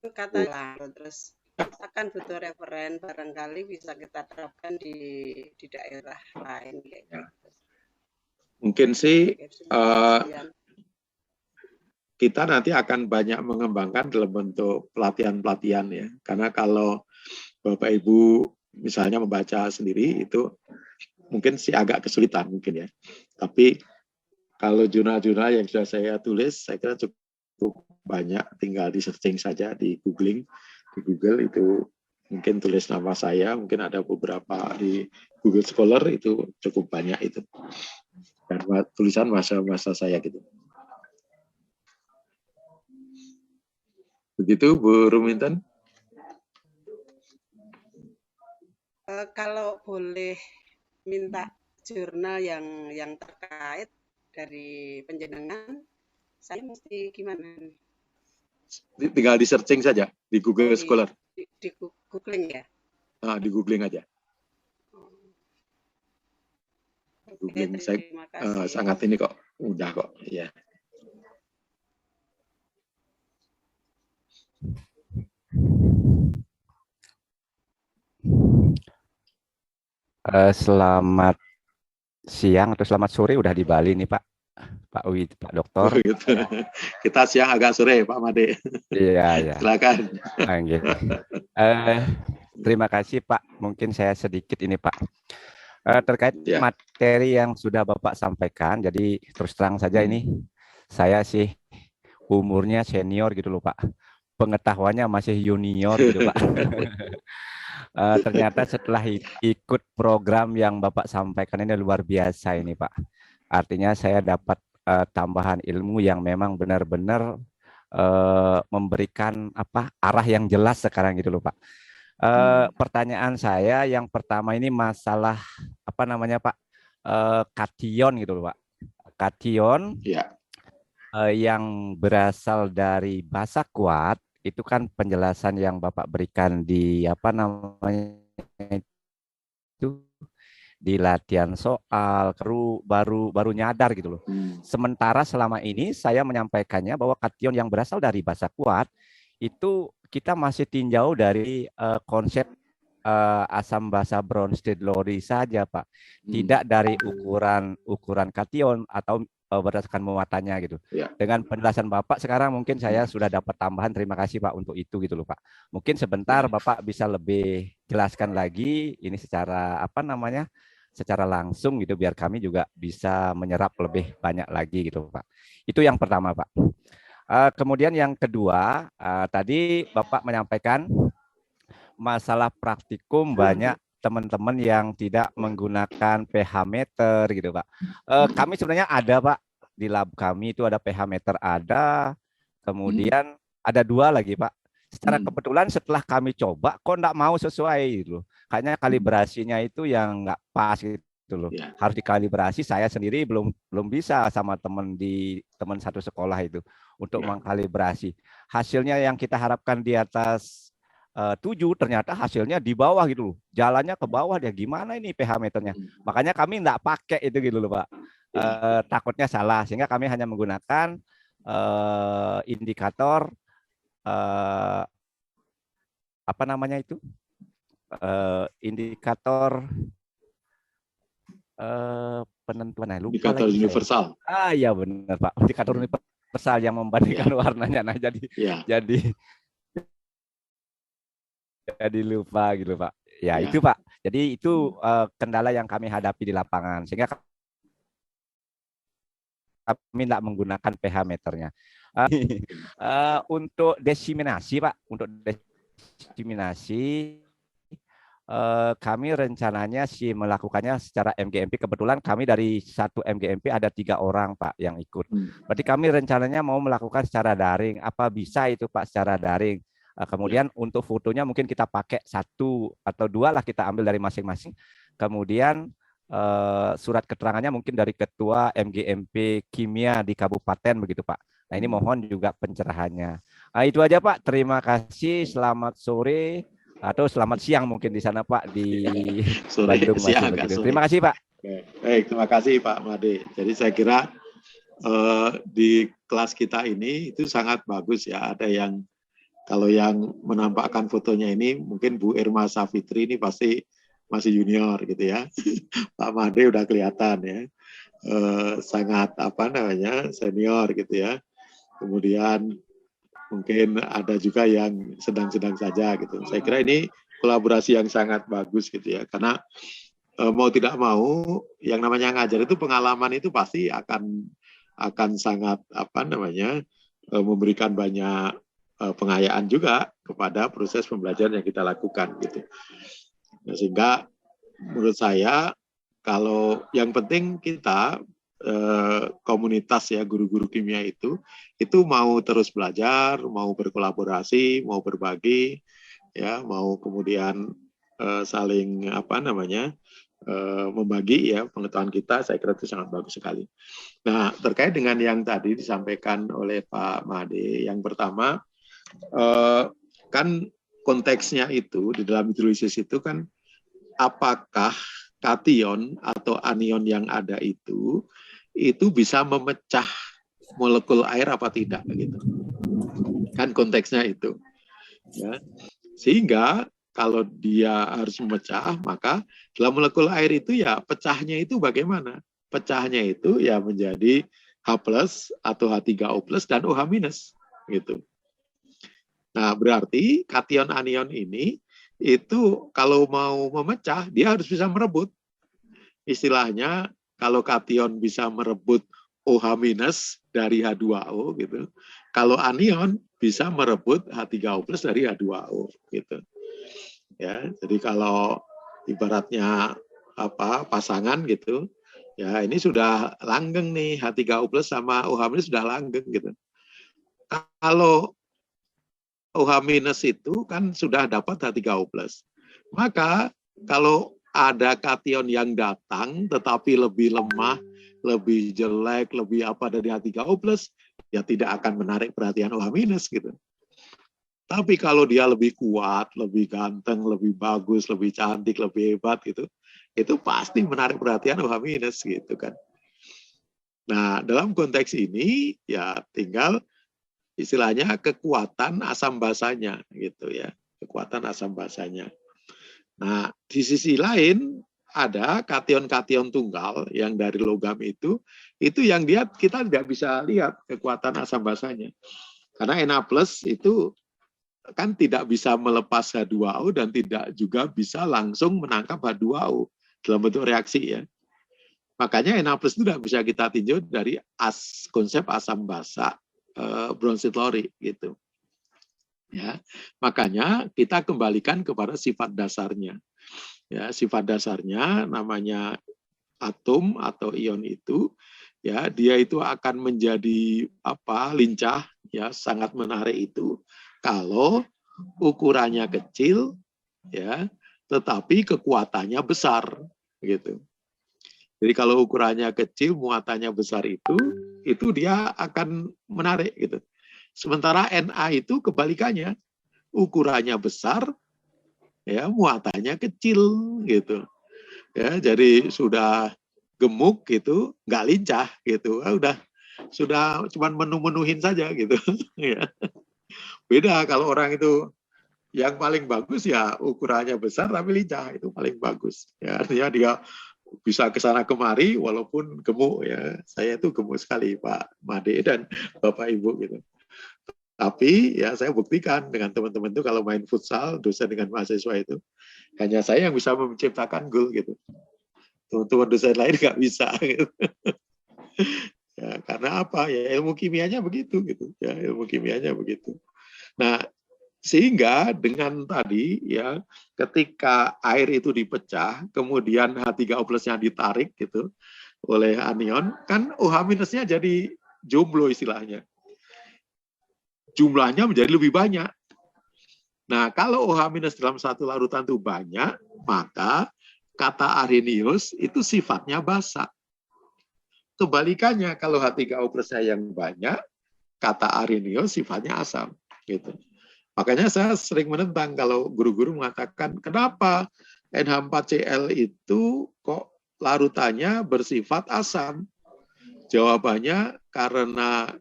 Kata terus akan butuh referen, barangkali bisa kita terapkan di daerah lain kayak gitu. Mungkin sih kita nanti akan banyak mengembangkan dalam bentuk pelatihan-pelatihan ya, karena kalau Bapak Ibu misalnya membaca sendiri itu mungkin sih agak kesulitan mungkin ya, tapi kalau jurnal-jurnal yang sudah saya tulis saya kira cukup banyak, tinggal di searching saja di Google itu mungkin tulis nama saya, mungkin ada beberapa di Google Scholar itu cukup banyak itu, dan tulisan masa saya gitu. Begitu Bu Ruminten. Kalau boleh minta jurnal yang terkait dari penjenengan, saya mesti gimana? Tinggal di searching saja di Google Scholar. Di googling ya? Di googling aja. Googling saya sangat ini kok, mudah kok ya. Selamat siang atau selamat sore, udah di Bali nih Pak Uwi, Pak Doktor. Oh, gitu. Kita siang agak sore Pak Made. Iya. Silakan. Terima kasih Pak. Mungkin saya sedikit ini Pak terkait materi yang sudah Bapak sampaikan. Jadi terus terang saja ini saya sih umurnya senior gitu loh Pak. Pengetahuannya masih junior gitu Pak. Ternyata setelah ikut program yang Bapak sampaikan ini luar biasa ini Pak. Artinya saya dapat tambahan ilmu yang memang benar-benar memberikan arah yang jelas sekarang gitu loh Pak. Pertanyaan saya yang pertama ini masalah Pak, kation gitu loh Pak. Kation yang berasal dari basa kuat itu kan penjelasan yang Bapak berikan di itu di latihan soal, baru nyadar gitu loh. Sementara selama ini saya menyampaikannya bahwa kation yang berasal dari bahasa kuat itu kita masih tinjau dari konsep asam basa Bronsted-Lowry saja, Pak. Tidak dari ukuran kation atau berdasarkan muatannya gitu. Ya. Dengan penjelasan Bapak sekarang mungkin saya sudah dapat tambahan. Terima kasih Pak untuk itu gitu loh Pak. Mungkin sebentar Bapak bisa lebih jelaskan lagi ini secara secara langsung gitu biar kami juga bisa menyerap lebih banyak lagi gitu Pak. Itu yang pertama Pak. Kemudian yang kedua tadi Bapak menyampaikan masalah praktikum banyak teman-teman yang tidak menggunakan pH meter gitu Pak. Kami sebenarnya ada Pak, di lab kami itu ada pH meter ada, kemudian ada 2 lagi Pak. Secara kebetulan setelah kami coba kok enggak mau sesuai gitu. Kayaknya kalibrasinya itu yang enggak pas gitu loh. Harus dikalibrasi, saya sendiri belum bisa sama teman satu sekolah itu untuk mengkalibrasi. Hasilnya yang kita harapkan di atas 7 ternyata hasilnya di bawah gitu loh. Jalannya ke bawah dia gimana ini pH meternya. Makanya kami enggak pakai itu gitu loh Pak. Takutnya salah sehingga kami hanya menggunakan indikator apa namanya itu? Indikator penentuan lupa indikator lagi universal. saya. Iya benar Pak. Indikator universal yang membandingkan warnanya. Nah jadi lupa gitu Pak. Ya itu Pak. Jadi itu kendala yang kami hadapi di lapangan sehingga kami tidak menggunakan pH meternya. Untuk desiminasi Pak, untuk desiminasi kami rencananya sih melakukannya secara MGMP. Kebetulan kami dari 1 MGMP ada 3 orang Pak yang ikut. Berarti kami rencananya mau melakukan secara daring. Apa bisa itu Pak secara daring? Kemudian untuk fotonya mungkin kita pakai 1 atau 2 lah kita ambil dari masing-masing. Kemudian surat keterangannya mungkin dari ketua MGMP kimia di kabupaten begitu Pak. Nah ini mohon juga pencerahannya. Itu aja Pak. Terima kasih. Selamat sore atau selamat siang mungkin di sana Pak di Bandung masih begitu. Terima kasih Pak. Baik, terima kasih Pak Made. Jadi saya kira di kelas kita ini itu sangat bagus ya. Ada yang kalau yang menampakkan fotonya ini mungkin Bu Irma Safitri ini pasti masih junior gitu ya. Pak Made udah kelihatan ya. Sangat senior gitu ya. Kemudian mungkin ada juga yang sedang-sedang saja gitu. Saya kira ini kolaborasi yang sangat bagus gitu ya. Karena mau tidak mau yang namanya ngajar itu pengalaman itu pasti akan sangat memberikan banyak pengayaan juga kepada proses pembelajaran yang kita lakukan gitu. Nah, sehingga menurut saya kalau yang penting kita komunitas ya guru-guru kimia itu mau terus belajar, mau berkolaborasi, mau berbagi, ya mau kemudian saling membagi ya pengetahuan kita. Saya kira itu sangat bagus sekali. Nah terkait dengan yang tadi disampaikan oleh Pak Made, yang pertama kan konteksnya itu di dalam hidrolisis itu kan apakah kation atau anion yang ada itu bisa memecah molekul air apa tidak gitu. Kan konteksnya itu. Ya. Sehingga kalau dia harus memecah, maka dalam molekul air itu ya pecahnya itu bagaimana? Pecahnya itu ya menjadi H+ atau H3O+ dan OH- gitu. Nah, berarti kation anion ini itu kalau mau memecah dia harus bisa merebut. Istilahnya kalau kation bisa merebut OH- dari H2O gitu. Kalau anion bisa merebut H3O+ dari H2O gitu. Ya, jadi kalau ibaratnya pasangan gitu, ya ini sudah langgeng nih H3O+ sama OH- sudah langgeng gitu. Kalau OH- itu kan sudah dapat H3O+. Maka kalau ada kation yang datang tetapi lebih lemah, lebih jelek, lebih dari H3O+, ya tidak akan menarik perhatian OH- gitu. Tapi kalau dia lebih kuat, lebih ganteng, lebih bagus, lebih cantik, lebih hebat gitu, itu pasti menarik perhatian OH- gitu kan. Nah, dalam konteks ini ya tinggal istilahnya kekuatan asam basanya gitu ya, kekuatan asam basanya. Nah, di sisi lain ada kation-kation tunggal yang dari logam itu yang kita tidak bisa lihat kekuatan asam basanya. Karena Na+ itu kan tidak bisa melepas H2O dan tidak juga bisa langsung menangkap H2O dalam bentuk reaksi ya. Makanya Na+ itu tidak bisa kita tinjau dari konsep asam basa Brownstedt-Lowry gitu. Ya, makanya kita kembalikan kepada sifat dasarnya. Ya, sifat dasarnya namanya atom atau ion itu ya, dia itu akan menjadi lincah ya, sangat menarik itu kalau ukurannya kecil ya, tetapi kekuatannya besar gitu. Jadi kalau ukurannya kecil, muatannya besar itu dia akan menarik gitu. Sementara Na itu kebalikannya, ukurannya besar ya, muatannya kecil gitu. Ya, jadi sudah gemuk gitu, nggak lincah gitu. Sudah cuman menu-menuhin saja gitu. Ya. Beda kalau orang itu yang paling bagus ya ukurannya besar tapi lincah, itu paling bagus. Ya, artinya dia bisa ke sana kemari walaupun gemuk ya. Saya itu gemuk sekali Pak Made dan Bapak Ibu gitu. Tapi ya saya buktikan dengan teman-teman itu kalau main futsal, dosen dengan mahasiswa itu hanya saya yang bisa menciptakan gol gitu. Teman-teman dosen lain nggak bisa gitu. Ya, karena apa? Ya ilmu kimianya begitu gitu. Ya ilmu kimianya begitu. Nah, sehingga dengan tadi ya ketika air itu dipecah, kemudian H3O+-nya ditarik gitu oleh anion, kan OH- jadi jomblo istilahnya. Jumlahnya menjadi lebih banyak. Nah, kalau OH- dalam satu larutan itu banyak, maka kata arrhenius itu sifatnya basa. Kebalikannya, kalau H3O+-nya yang banyak, kata arrhenius sifatnya asam. Gitu. Makanya saya sering menentang kalau guru-guru mengatakan, kenapa NH4Cl itu kok larutannya bersifat asam? Jawabannya karena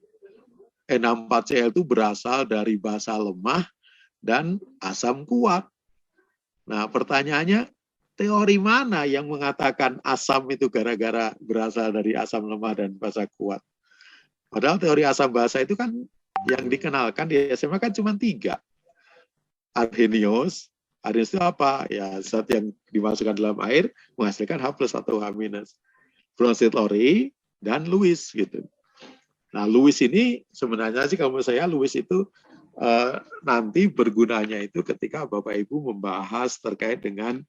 NH4Cl itu berasal dari basa lemah dan asam kuat. Nah, pertanyaannya, teori mana yang mengatakan asam itu gara-gara berasal dari asam lemah dan basa kuat? Padahal teori asam basa itu kan yang dikenalkan di SMA kan cuma 3. Arrhenius itu apa? Ya, zat yang dimasukkan dalam air menghasilkan H+ atau H-. Brownstedt-Lowry dan Lewis gitu. Nah, Lewis ini sebenarnya sih kalau saya Lewis itu nanti bergunanya itu ketika Bapak Ibu membahas terkait dengan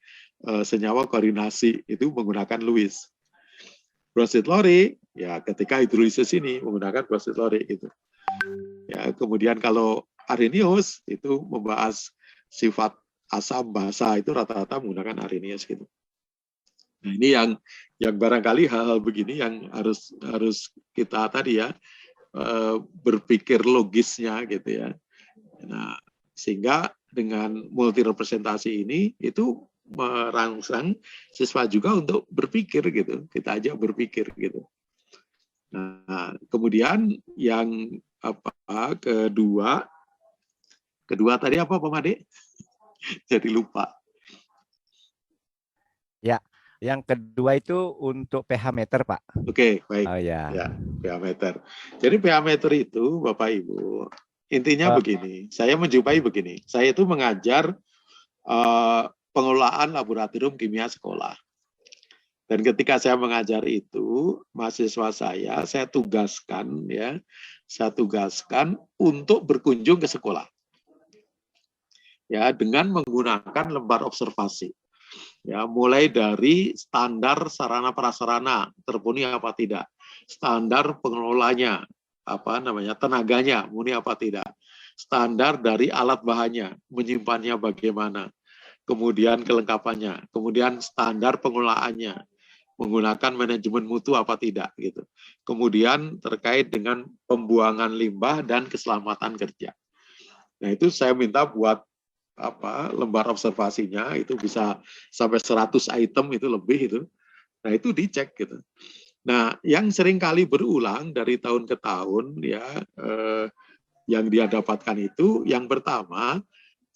senyawa koordinasi itu menggunakan Lewis. Brownstedt-Lowry ya ketika hidrolisis ini menggunakan Brownstedt-Lowry gitu. Ya, kemudian kalau arrhenius itu membahas sifat asam basa itu rata-rata menggunakan arrhenius gitu. Nah, ini yang barangkali hal-hal begini yang harus kita tadi ya berpikir logisnya gitu ya. Nah, sehingga dengan multi representasi ini itu merangsang siswa juga untuk berpikir gitu. Kita ajak berpikir gitu. Nah, kemudian yang kedua tadi apa Pak Made? Jadi lupa. Ya, yang kedua itu untuk pH meter, Pak. Oke, baik. Oh ya. Ya, pH meter. Jadi pH meter itu, Bapak Ibu, intinya begini. Saya menjumpai begini. Saya itu mengajar pengelolaan laboratorium kimia sekolah. Dan ketika saya mengajar itu, mahasiswa saya tugaskan untuk berkunjung ke sekolah. Ya, dengan menggunakan lembar observasi. Ya, mulai dari standar sarana prasarana terpenuhi apa tidak, standar pengelolanya, tenaganya memenuhi apa tidak, standar dari alat bahannya, menyimpannya bagaimana, kemudian kelengkapannya, kemudian standar pengelolaannya, menggunakan manajemen mutu apa tidak gitu. Kemudian terkait dengan pembuangan limbah dan keselamatan kerja. Nah, itu saya minta buat lembar observasinya itu bisa sampai 100 item itu lebih itu. Nah, itu dicek gitu. Nah, yang sering kali berulang dari tahun ke tahun ya yang dia dapatkan itu yang pertama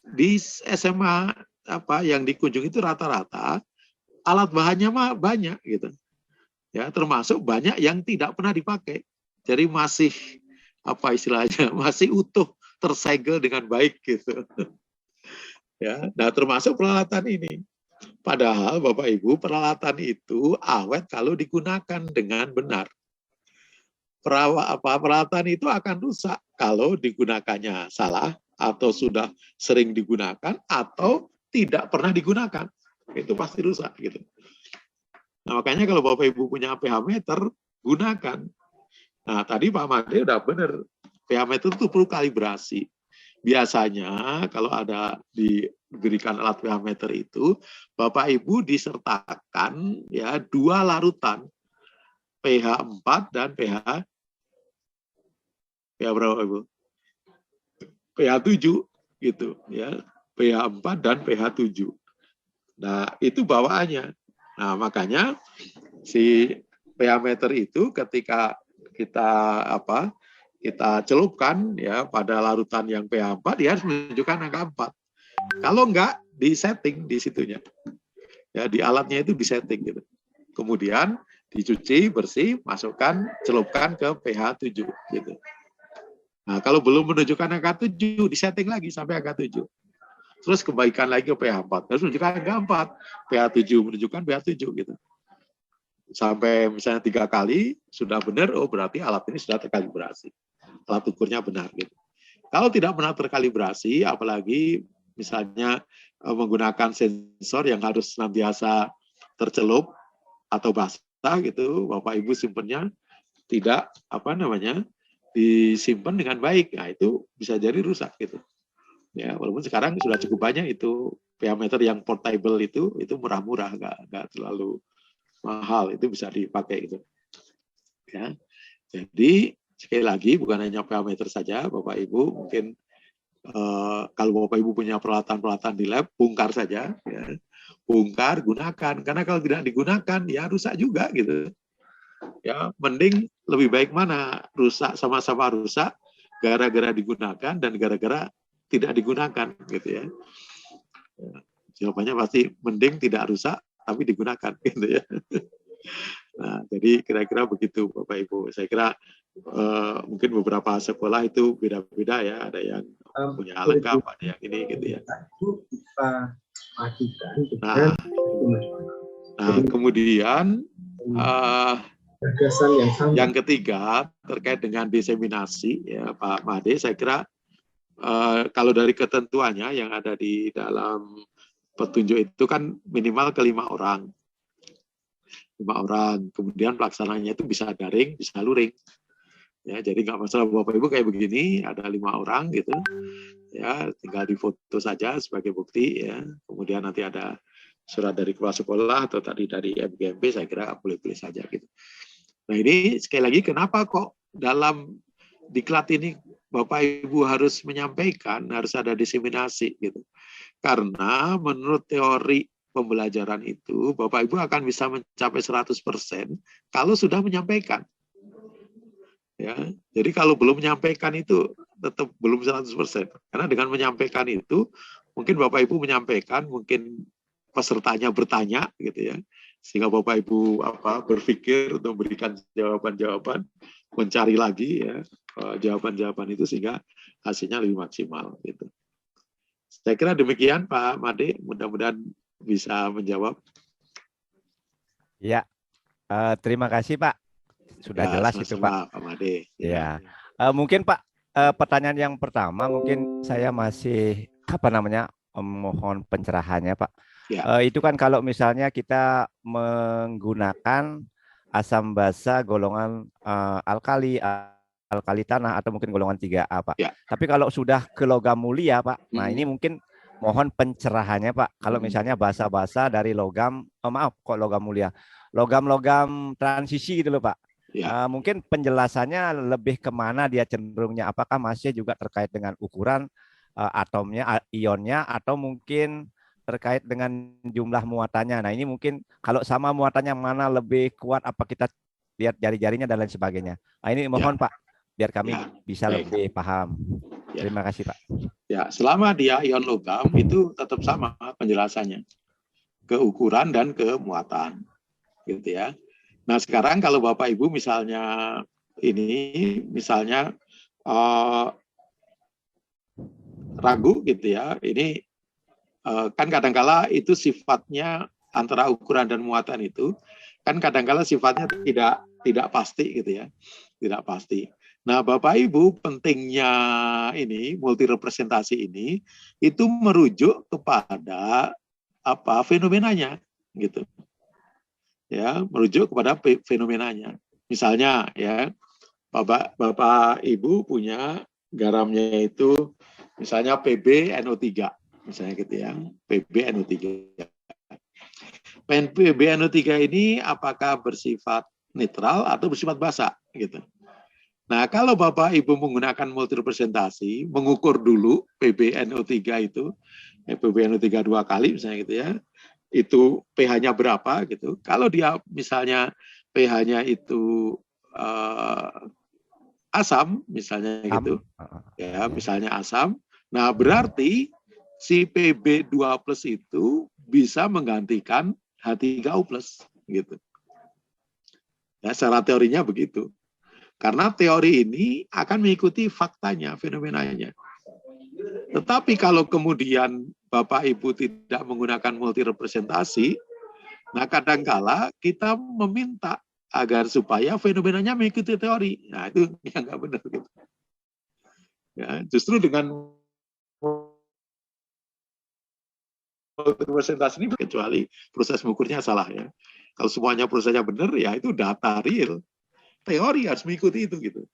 di SMA yang dikunjungi itu rata-rata alat bahannya mah banyak gitu. Ya, termasuk banyak yang tidak pernah dipakai. Jadi masih istilahnya masih utuh, tersegel dengan baik gitu. Ya, nah termasuk peralatan ini. Padahal Bapak Ibu, peralatan itu awet kalau digunakan dengan benar. Peralatan itu akan rusak kalau digunakannya salah atau sudah sering digunakan atau tidak pernah digunakan. Itu pasti rusak gitu. Nah, makanya kalau Bapak Ibu punya pH meter, gunakan. Nah, tadi Pak Made udah benar. pH meter itu perlu kalibrasi. Biasanya kalau ada diberikan alat pH meter itu, Bapak Ibu disertakan ya 2 larutan, pH 4 dan pH berapa Ibu? pH 7 gitu ya. pH 4 dan pH 7. Nah, itu bawaannya. Nah, makanya si pH meter itu ketika kita kita celupkan ya pada larutan yang pH 4 dia harus menunjukkan angka 4. Kalau enggak di setting di situnya. Ya, di alatnya itu di setting gitu. Kemudian dicuci bersih, masukkan, celupkan ke pH 7 gitu. Nah, kalau belum menunjukkan angka 7 di setting lagi sampai angka 7. Terus kembalikan lagi ke pH 4. Terus menunjukkan angka 4. pH 7 menunjukkan pH 7 gitu. Sampai misalnya 3 kali sudah benar, oh berarti alat ini sudah terkalibrasi. Alat ukurnya benar gitu. Kalau tidak benar terkalibrasi, apalagi misalnya menggunakan sensor yang harus senantiasa tercelup atau basah gitu, Bapak Ibu simpennya tidak disimpan dengan baik, nah itu bisa jadi rusak gitu. Ya, walaupun sekarang sudah cukup banyak itu pH meter yang portable itu murah-murah, nggak terlalu mahal, itu bisa dipakai gitu. Ya, jadi sekali lagi bukan hanya pH meter saja, Bapak Ibu mungkin kalau Bapak Ibu punya peralatan-peralatan di lab, bongkar saja, ya. Bongkar, gunakan, karena kalau tidak digunakan ya rusak juga gitu. Ya, mending lebih baik mana rusak sama-sama rusak gara-gara digunakan dan gara-gara tidak digunakan gitu ya. Jawabannya pasti mending tidak rusak tapi digunakan gitu ya. Nah, jadi kira-kira begitu Bapak Ibu. Saya kira mungkin beberapa sekolah itu beda-beda ya, ada yang punya lengkap, ada yang ini gitu ya. Nah, kemudian yang ketiga terkait dengan diseminasi ya Pak Made, saya kira kalau dari ketentuannya yang ada di dalam petunjuk itu kan minimal ke 5 orang. 5 orang. Kemudian pelaksananya itu bisa daring, bisa luring. Ya, jadi nggak masalah Bapak Ibu kayak begini, ada 5 orang gitu. Ya, tinggal difoto saja sebagai bukti ya. Kemudian nanti ada surat dari kepala sekolah atau tadi dari MGMP, saya kira boleh-boleh saja gitu. Nah, ini sekali lagi kenapa kok dalam diklat ini Bapak Ibu harus menyampaikan, harus ada diseminasi gitu. Karena menurut teori pembelajaran itu, Bapak Ibu akan bisa mencapai 100% kalau sudah menyampaikan. Ya, jadi kalau belum menyampaikan itu tetap belum 100%. Karena dengan menyampaikan itu, mungkin Bapak Ibu menyampaikan, mungkin pesertanya bertanya gitu ya. Sehingga Bapak Ibu berpikir untuk memberikan jawaban-jawaban, mencari lagi ya jawaban-jawaban itu sehingga hasilnya lebih maksimal gitu. Saya kira demikian Pak Made, mudah-mudahan bisa menjawab. Ya, terima kasih Pak. Sudah ya, jelas itu Pak. Pak Made. Ya, mungkin Pak pertanyaan yang pertama mungkin saya masih mohon pencerahannya Pak. Ya. Itu kan kalau misalnya kita menggunakan asam basa golongan alkali tanah atau mungkin golongan 3A Pak. Ya. Tapi kalau sudah ke logam mulia Pak, nah ini mungkin mohon pencerahannya Pak. Kalau misalnya basa-basa dari logam, logam mulia, logam-logam transisi gitu loh Pak. Ya. Mungkin penjelasannya lebih kemana dia cenderungnya? Apakah masih juga terkait dengan ukuran atomnya, ionnya, atau mungkin terkait dengan jumlah muatannya. Nah, ini mungkin kalau sama muatannya mana lebih kuat, apa kita lihat jari-jarinya dan lain sebagainya. Nah, ini mohon Pak, biar kami bisa lebih paham. Terima kasih Pak. Ya, selama dia ion logam itu tetap sama penjelasannya, ke ukuran dan ke muatan, gitu ya. Nah, sekarang kalau Bapak Ibu misalnya ragu gitu ya, ini kan kadangkala itu sifatnya antara ukuran dan muatan itu kan kadangkala sifatnya tidak pasti gitu ya, tidak pasti. Nah, Bapak Ibu, pentingnya ini multi representasi ini itu merujuk kepada fenomenanya gitu. Ya, merujuk kepada fenomenanya. Misalnya ya, Bapak Ibu punya garamnya itu misalnya PbNO3 misalnya gitu ya, PbNO3. PbNO3 ini apakah bersifat netral atau bersifat basa gitu. Nah, kalau Bapak Ibu menggunakan multi representasi, mengukur dulu PbNO3 itu, PbNO3 2 kali misalnya gitu ya, itu pH-nya berapa gitu. Kalau dia misalnya pH-nya itu asam misalnya gitu, ya misalnya asam, nah berarti si Pb2+ itu bisa menggantikan H3O+ gitu. Ya, secara teorinya begitu. Karena teori ini akan mengikuti faktanya, fenomenanya. Tetapi kalau kemudian Bapak Ibu tidak menggunakan multi representasi, nah kadangkala kita meminta agar supaya fenomenanya mengikuti teori. Nah itu yang nggak benar gitu. Ya, justru dengan multi representasi ini kecuali proses mengukurnya salah ya. Kalau semuanya prosesnya benar ya itu data real. Teori harus mengikuti itu gitu.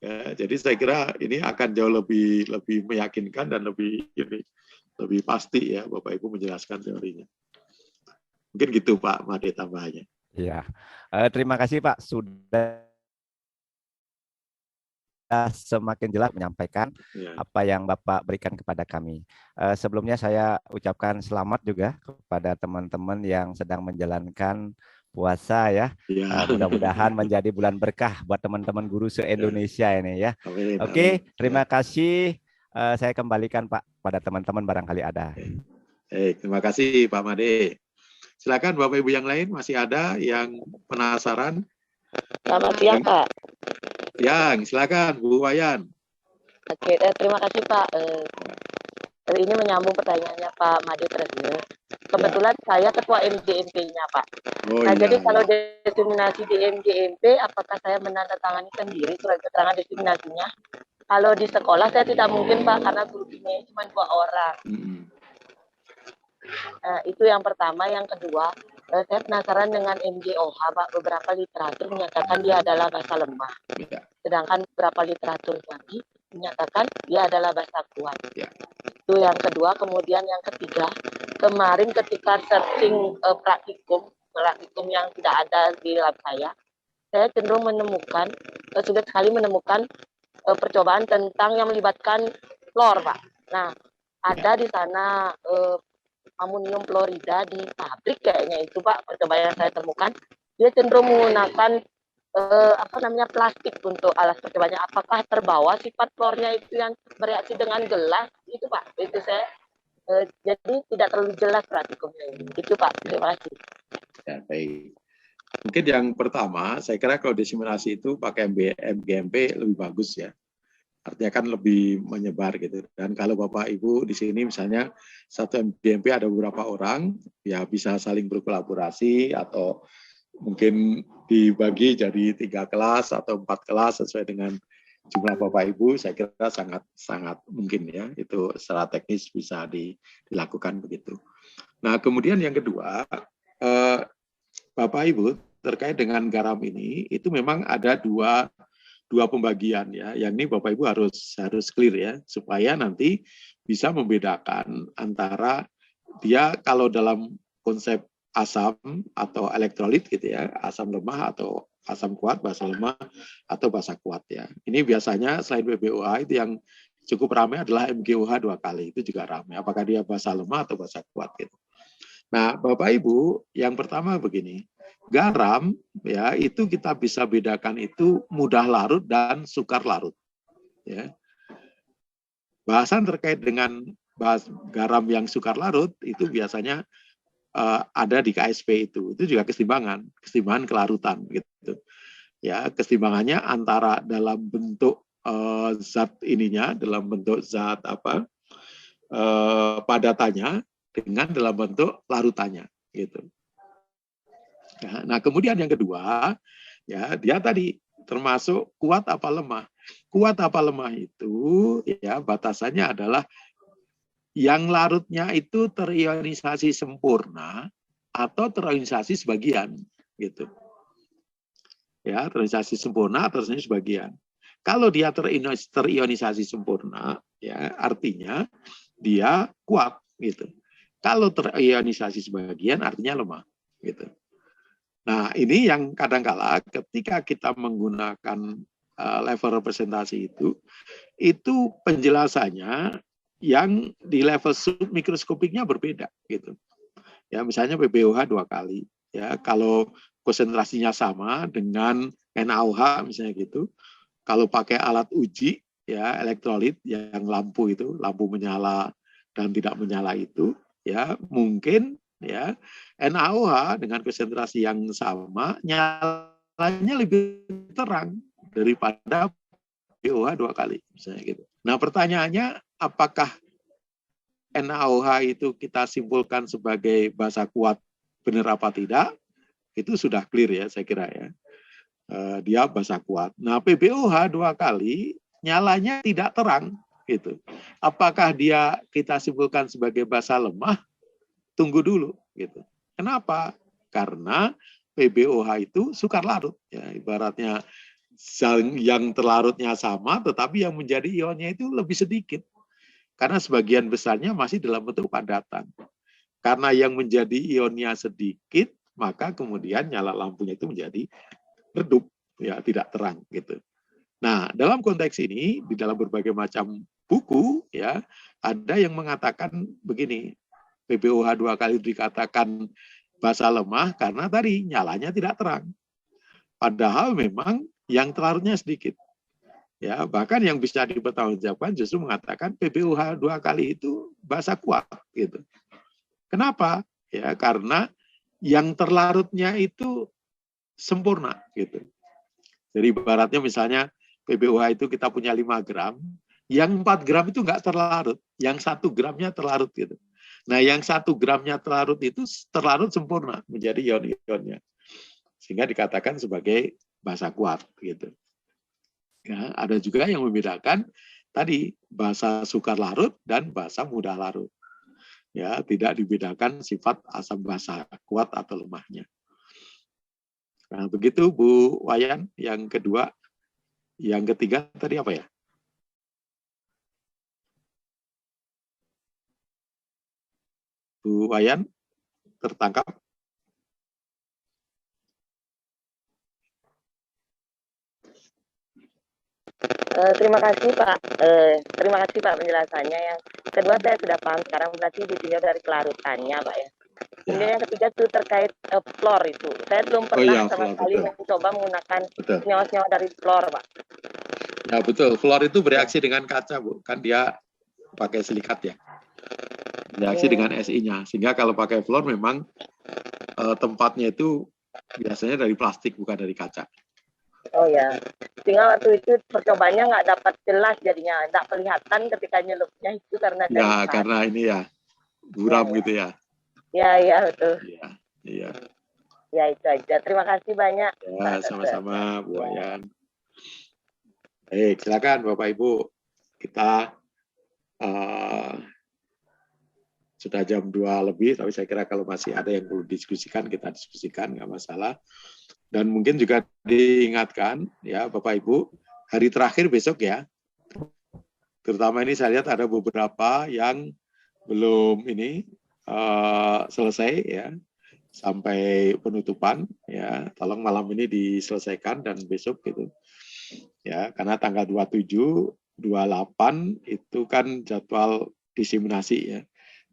Ya, jadi saya kira ini akan jauh lebih meyakinkan dan lebih pasti ya Bapak Ibu menjelaskan teorinya. Mungkin gitu Pak Made tambahannya. Iya, terima kasih Pak sudah semakin jelas menyampaikan apa yang Bapak berikan kepada kami. Sebelumnya saya ucapkan selamat juga kepada teman-teman yang sedang menjalankan puasa ya. Mudah-mudahan menjadi bulan berkah buat teman-teman guru se-Indonesia ini ya. Oke, terima kasih. Saya kembalikan Pak pada teman-teman barangkali ada. Terima kasih Pak Made. Silakan Bapak Ibu yang lain, masih ada yang penasaran? Selamat siang Pak. Yang silakan Bu Wayan. Oke, terima kasih Pak. Ini menyambung pertanyaannya Pak Made terakhir. Kebetulan saya ketua MGMP-nya Pak. Jadi kalau diseminasi di MGMP, apakah saya menandatangani sendiri surat keterangan diseminasinya? Kalau di sekolah saya tidak mungkin Pak, karena gurunya cuma 2 orang. Itu yang pertama. Yang kedua, saya penasaran dengan MJOH Pak. Beberapa literatur menyatakan dia adalah bahasa lemah. Sedangkan beberapa literatur lagi menyatakan dia adalah bahasa kuat. Itu yang kedua. Kemudian yang ketiga, kemarin ketika searching praktikum yang tidak ada di lab saya cenderung menemukan, sulit sekali menemukan percobaan tentang yang melibatkan klor Pak. Nah, ada di sana amonium klorida di pabrik kayaknya itu Pak, percobaan yang saya temukan. Dia cenderung menggunakan plastik untuk alas percobaannya. Apakah terbawa sifat klornya itu yang bereaksi dengan gelas itu Pak? Itu saya jadi tidak terlalu jelas praktikumnya ini. Itu Pak, terima kasih. Ya, baik. Mungkin yang pertama, saya kira kalau diseminasi itu pakai MGMP lebih bagus ya. Artinya kan lebih menyebar gitu. Dan kalau Bapak Ibu di sini misalnya satu MGMP ada beberapa orang, ya bisa saling berkolaborasi atau mungkin dibagi jadi 3 kelas atau 4 kelas sesuai dengan jumlah Bapak Ibu. Saya kira sangat mungkin ya, itu secara teknis bisa dilakukan begitu. Nah kemudian yang kedua, Bapak Ibu terkait dengan garam ini itu memang ada dua pembagian ya. Yang ini Bapak Ibu harus clear ya, supaya nanti bisa membedakan antara dia kalau dalam konsep asam atau elektrolit gitu ya, asam lemah atau asam kuat, basa lemah atau basa kuat ya. Ini biasanya selain PBOH itu cukup ramai adalah MgOH 2 kali, itu juga ramai. Apakah dia basa lemah atau basa kuat gitu. Nah, Bapak Ibu, yang pertama begini, garam ya itu kita bisa bedakan itu mudah larut dan sukar larut. Ya. Bahasan terkait dengan garam yang sukar larut itu biasanya ada di KSP itu juga keseimbangan kelarutan gitu. Ya, keseimbangannya antara dalam bentuk zat ininya, dalam bentuk zat padatannya dengan dalam bentuk larutannya gitu. Ya, nah, kemudian yang kedua, ya dia tadi termasuk kuat apa lemah. Kuat apa lemah itu ya batasannya adalah yang larutnya itu terionisasi sempurna atau terionisasi sebagian gitu. Ya, terionisasi sempurna atau terionisasi sebagian. Kalau dia terionisasi sempurna, ya artinya dia kuat gitu. Kalau terionisasi sebagian artinya lemah gitu. Nah, ini yang kadangkala ketika kita menggunakan level representasi itu penjelasannya yang di level submikroskopiknya berbeda gitu. Ya, misalnya PbOH 2 kali. Ya, kalau konsentrasinya sama dengan NaOH misalnya gitu. Kalau pakai alat uji ya elektrolit yang lampu menyala dan tidak menyala itu ya mungkin ya NaOH dengan konsentrasi yang sama nyalanya lebih terang daripada PbOH 2 kali misalnya gitu. Nah, pertanyaannya apakah NaOH itu kita simpulkan sebagai basa kuat benar apa tidak? Itu sudah clear ya saya kira ya. Dia basa kuat. Nah, PbOH 2 kali nyalanya tidak terang gitu. Apakah dia kita simpulkan sebagai basa lemah? Tunggu dulu gitu. Kenapa? Karena PbOH itu sukar larut ya, ibaratnya yang terlarutnya sama tetapi yang menjadi ionnya itu lebih sedikit. Karena sebagian besarnya masih dalam bentuk padatan. Karena yang menjadi ionnya sedikit, maka kemudian nyala lampunya itu menjadi redup, ya tidak terang gitu. Nah, dalam konteks ini di dalam berbagai macam buku ya ada yang mengatakan begini, PbOH 2 kali dikatakan basa lemah karena tadi nyalanya tidak terang. Padahal memang yang terlarutnya sedikit. Ya, bahkan yang bisa dipertanggungjawabkan justru mengatakan PbOH 2 kali itu basa kuat gitu. Kenapa? Ya, karena yang terlarutnya itu sempurna gitu. Jadi ibaratnya misalnya PbOH itu kita punya 5 gram, yang 4 gram itu nggak terlarut, yang 1 gramnya terlarut gitu. Nah, yang 1 gramnya terlarut itu terlarut sempurna menjadi ion-ionnya. Sehingga dikatakan sebagai basa kuat gitu. Ya, ada juga yang membedakan tadi basa sukar larut dan basa mudah larut. Ya, tidak dibedakan sifat asam basa kuat atau lemahnya. Nah, begitu Bu Wayan, yang kedua. Yang ketiga tadi apa ya? Bu Wayan, tertangkap? Terima kasih Pak. Terima kasih Pak penjelasannya. Yang kedua saya sudah paham sekarang, berarti ditinjau dari kelarutannya Pak ya. Kemudian yang ketiga itu terkait fluor itu. Saya belum pernah sama sekali mencoba menggunakan senyawa-senyawa dari fluor Pak. Ya betul, fluor itu bereaksi dengan kaca Bu. Kan dia pakai silikat ya. Bereaksi dengan Si-nya. Sehingga kalau pakai fluor memang tempatnya itu biasanya dari plastik bukan dari kaca. Oh ya, sehingga waktu itu percobaannya nggak dapat jelas jadinya, nggak kelihatan ketika nyelupnya itu karena ya karena ini ya buram gitu ya. Ya betul. Iya. Ya itu aja. Terima kasih banyak. Ya sama-sama Bu Wayan. Baik, silakan Bapak Ibu. Kita sudah jam 2 lebih, tapi saya kira kalau masih ada yang perlu diskusikan, kita diskusikan, nggak masalah. Dan mungkin juga diingatkan, ya Bapak Ibu, hari terakhir besok ya. Terutama ini saya lihat ada beberapa yang belum ini selesai ya, sampai penutupan ya. Tolong malam ini diselesaikan dan besok gitu. Ya, karena tanggal 27 28 itu kan jadwal diseminasi ya.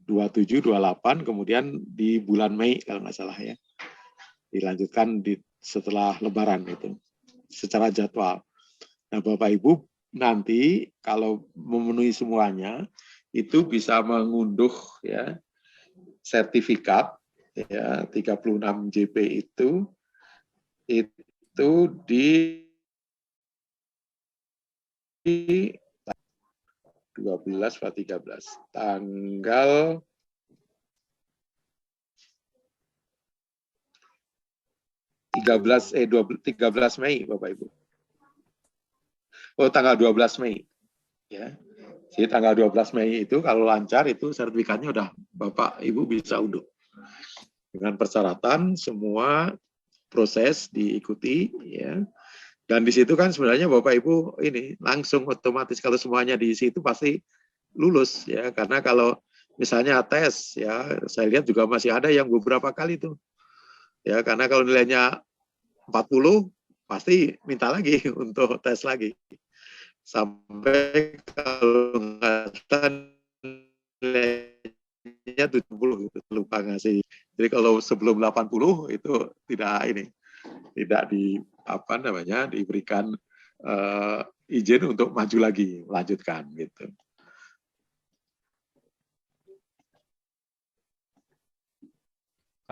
27, 28, kemudian di bulan Mei kalau nggak salah ya. Dilanjutkan setelah Lebaran itu, secara jadwal. Nah, Bapak Ibu nanti kalau memenuhi semuanya, itu bisa mengunduh ya sertifikat ya 36 JP itu di 12 atau 13 tanggal 13 Mei Bapak Ibu. Oh, tanggal 12 Mei. Ya. Jadi tanggal 12 Mei itu kalau lancar itu sertifikatnya udah Bapak Ibu bisa unduh. Dengan persyaratan semua proses diikuti ya. Dan di situ kan sebenarnya Bapak Ibu ini langsung otomatis kalau semuanya di situ pasti lulus ya, karena kalau misalnya tes ya, saya lihat juga masih ada yang beberapa kali tuh. Ya, karena kalau nilainya 40 pasti minta lagi untuk tes lagi. Sampai kalau nggak nilainya 70 gitu, lupa ngasih. Jadi kalau sebelum 80 itu tidak diberikan izin untuk maju lagi, melanjutkan gitu.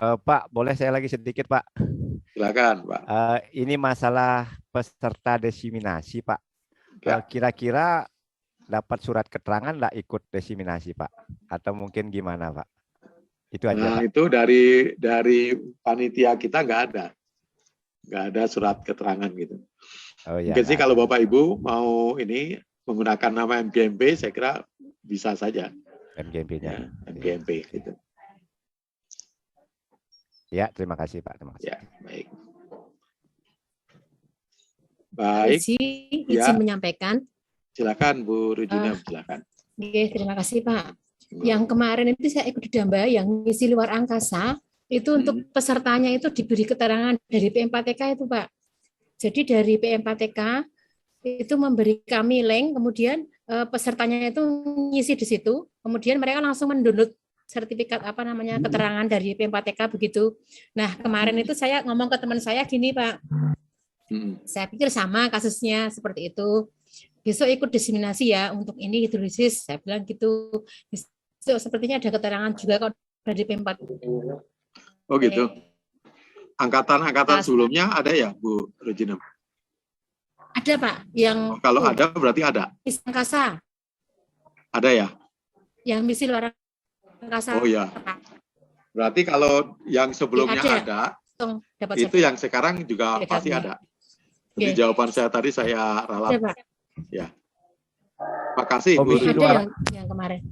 Pak, boleh saya lagi sedikit, Pak? Silakan, Pak. Ini masalah peserta diseminasi, Pak. Kira-kira dapat surat keterangan nggak ikut diseminasi, Pak? Atau mungkin gimana, Pak? Itu aja. Nah, Pak. itu dari panitia kita nggak ada surat keterangan gitu. Oh, ya, mungkin sih kalau Bapak Ibu mau ini menggunakan nama MGMP, saya kira bisa saja. MGMP-nya. Ya, MGMP gitu. Ya, terima kasih Pak. Terima kasih. Ya, baik. Baik. Izin menyampaikan. Silakan Bu Rujina, silakan. Oke, terima kasih Pak. Yang kemarin itu saya ikut Damba yang ngisi luar angkasa, itu untuk pesertanya itu diberi keterangan dari PM4TK itu Pak. Jadi dari PM4TK itu memberi kami link, kemudian pesertanya itu ngisi di situ, kemudian mereka langsung mendownload sertifikat keterangan dari PM4TK begitu. Nah, kemarin itu saya ngomong ke teman saya gini, Pak. Saya pikir sama kasusnya seperti itu. Besok ikut diseminasi ya untuk ini hidrolisis, saya bilang gitu. Besok sepertinya ada keterangan juga kok dari PM4. Oh gitu. Angkatan sebelumnya ada ya, Bu Regina? Ada, Pak. Yang kalau ada berarti ada. Angkasa. Ada ya? Yang misi luar angkasa. Oh ya. Berarti kalau yang sebelumnya ada itu yang sekarang juga pasti ada. Jadi jawaban saya tadi saya ralat. Ada, Pak. Ya. Makasih Bu. Ada yang kemarin.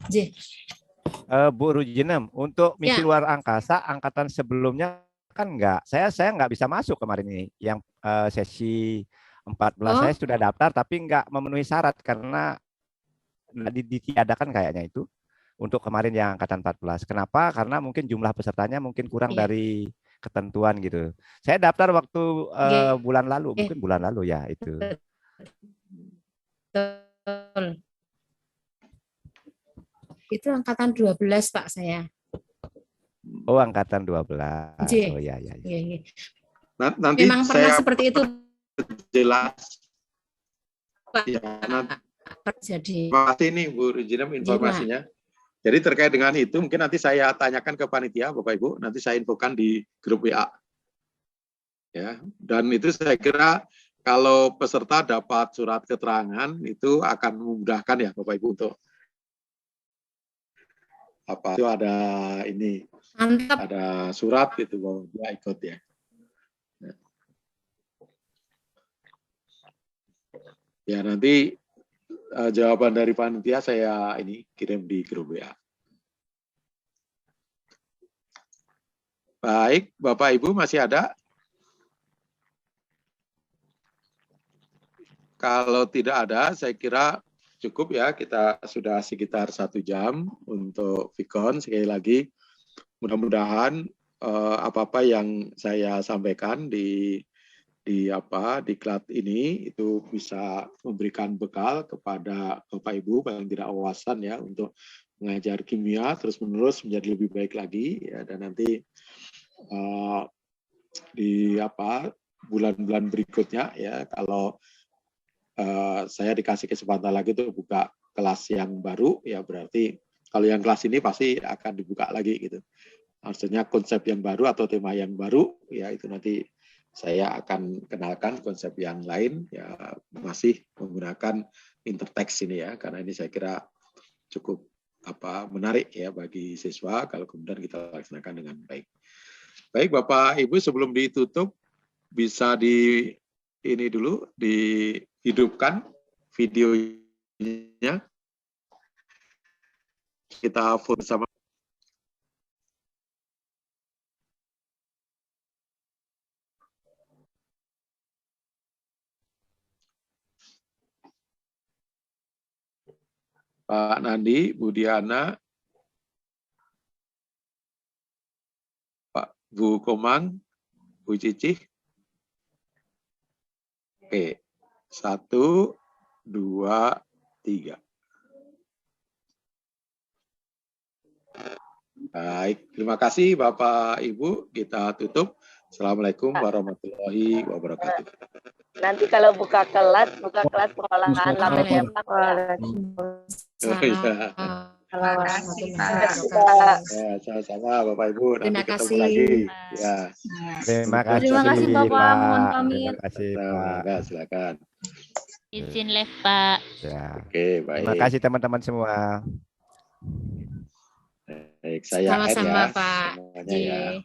Bu Rujinem, untuk misi luar angkasa angkatan sebelumnya kan enggak. Saya enggak bisa masuk kemarin ini. Yang sesi 14 saya sudah daftar tapi enggak memenuhi syarat karena ditiadakan kayaknya itu untuk kemarin yang angkatan 14. Kenapa? Karena mungkin jumlah pesertanya mungkin kurang dari ketentuan gitu. Saya daftar waktu bulan lalu, mungkin bulan lalu ya itu. Betul. Itu angkatan 12 Pak saya. Oh, angkatan 12. Oh ya. Nanti memang pernah seperti itu. Jelas. Pak. Ya, terjadi. Terima kasih nih Bu Regina informasinya. Jadi terkait dengan itu mungkin nanti saya tanyakan ke panitia Bapak Ibu, nanti saya infokan di grup WA. Ya, dan itu saya kira kalau peserta dapat surat keterangan itu akan memudahkan ya Bapak Ibu untuk itu ada ini. Mantap. Ada surat gitu bahwa dia ikut ya. Ya nanti jawaban dari panitia saya ini kirim di grup WA. Baik, Bapak Ibu masih ada? Kalau tidak ada, saya kira cukup ya. Kita sudah sekitar 1 jam untuk Vicon. Sekali lagi, mudah-mudahan apa-apa yang saya sampaikan di diklat ini itu bisa memberikan bekal kepada Bapak Ibu paling tidak wawasan ya untuk mengajar kimia terus-menerus menjadi lebih baik lagi ya, dan nanti di bulan-bulan berikutnya ya kalau saya dikasih kesempatan lagi untuk buka kelas yang baru ya, berarti kalau yang kelas ini pasti akan dibuka lagi gitu. Artinya konsep yang baru atau tema yang baru ya, itu nanti saya akan kenalkan konsep yang lain ya, masih menggunakan intertext ini ya, karena ini saya kira cukup menarik ya bagi siswa kalau kemudian kita laksanakan dengan baik. Baik Bapak Ibu, sebelum ditutup bisa ini dulu dihidupkan videonya. Kita foto bersama. Pak Nandi, Bu Diana, Bu Komang, Bu Cicih. Oke, 1, 2, 3. Baik, terima kasih Bapak Ibu. Kita tutup. Assalamualaikum warahmatullahi wabarakatuh. Nanti kalau buka kelas pengolahan lama ya Pak. Terima kasih Pak. Ya, sama-sama Bapak Ibu. Terima Nanti ketemu kasih. lagi. Ya. Terima kasih. Terima kasih Bapak, mohon Pak. pamit. Terima kasih Pak. Nah, silakan. Izin live Pak. Ya. Oke, baik. Terima kasih teman-teman semua. Baik, saya Sama-sama ya, Pak. semuanya ya.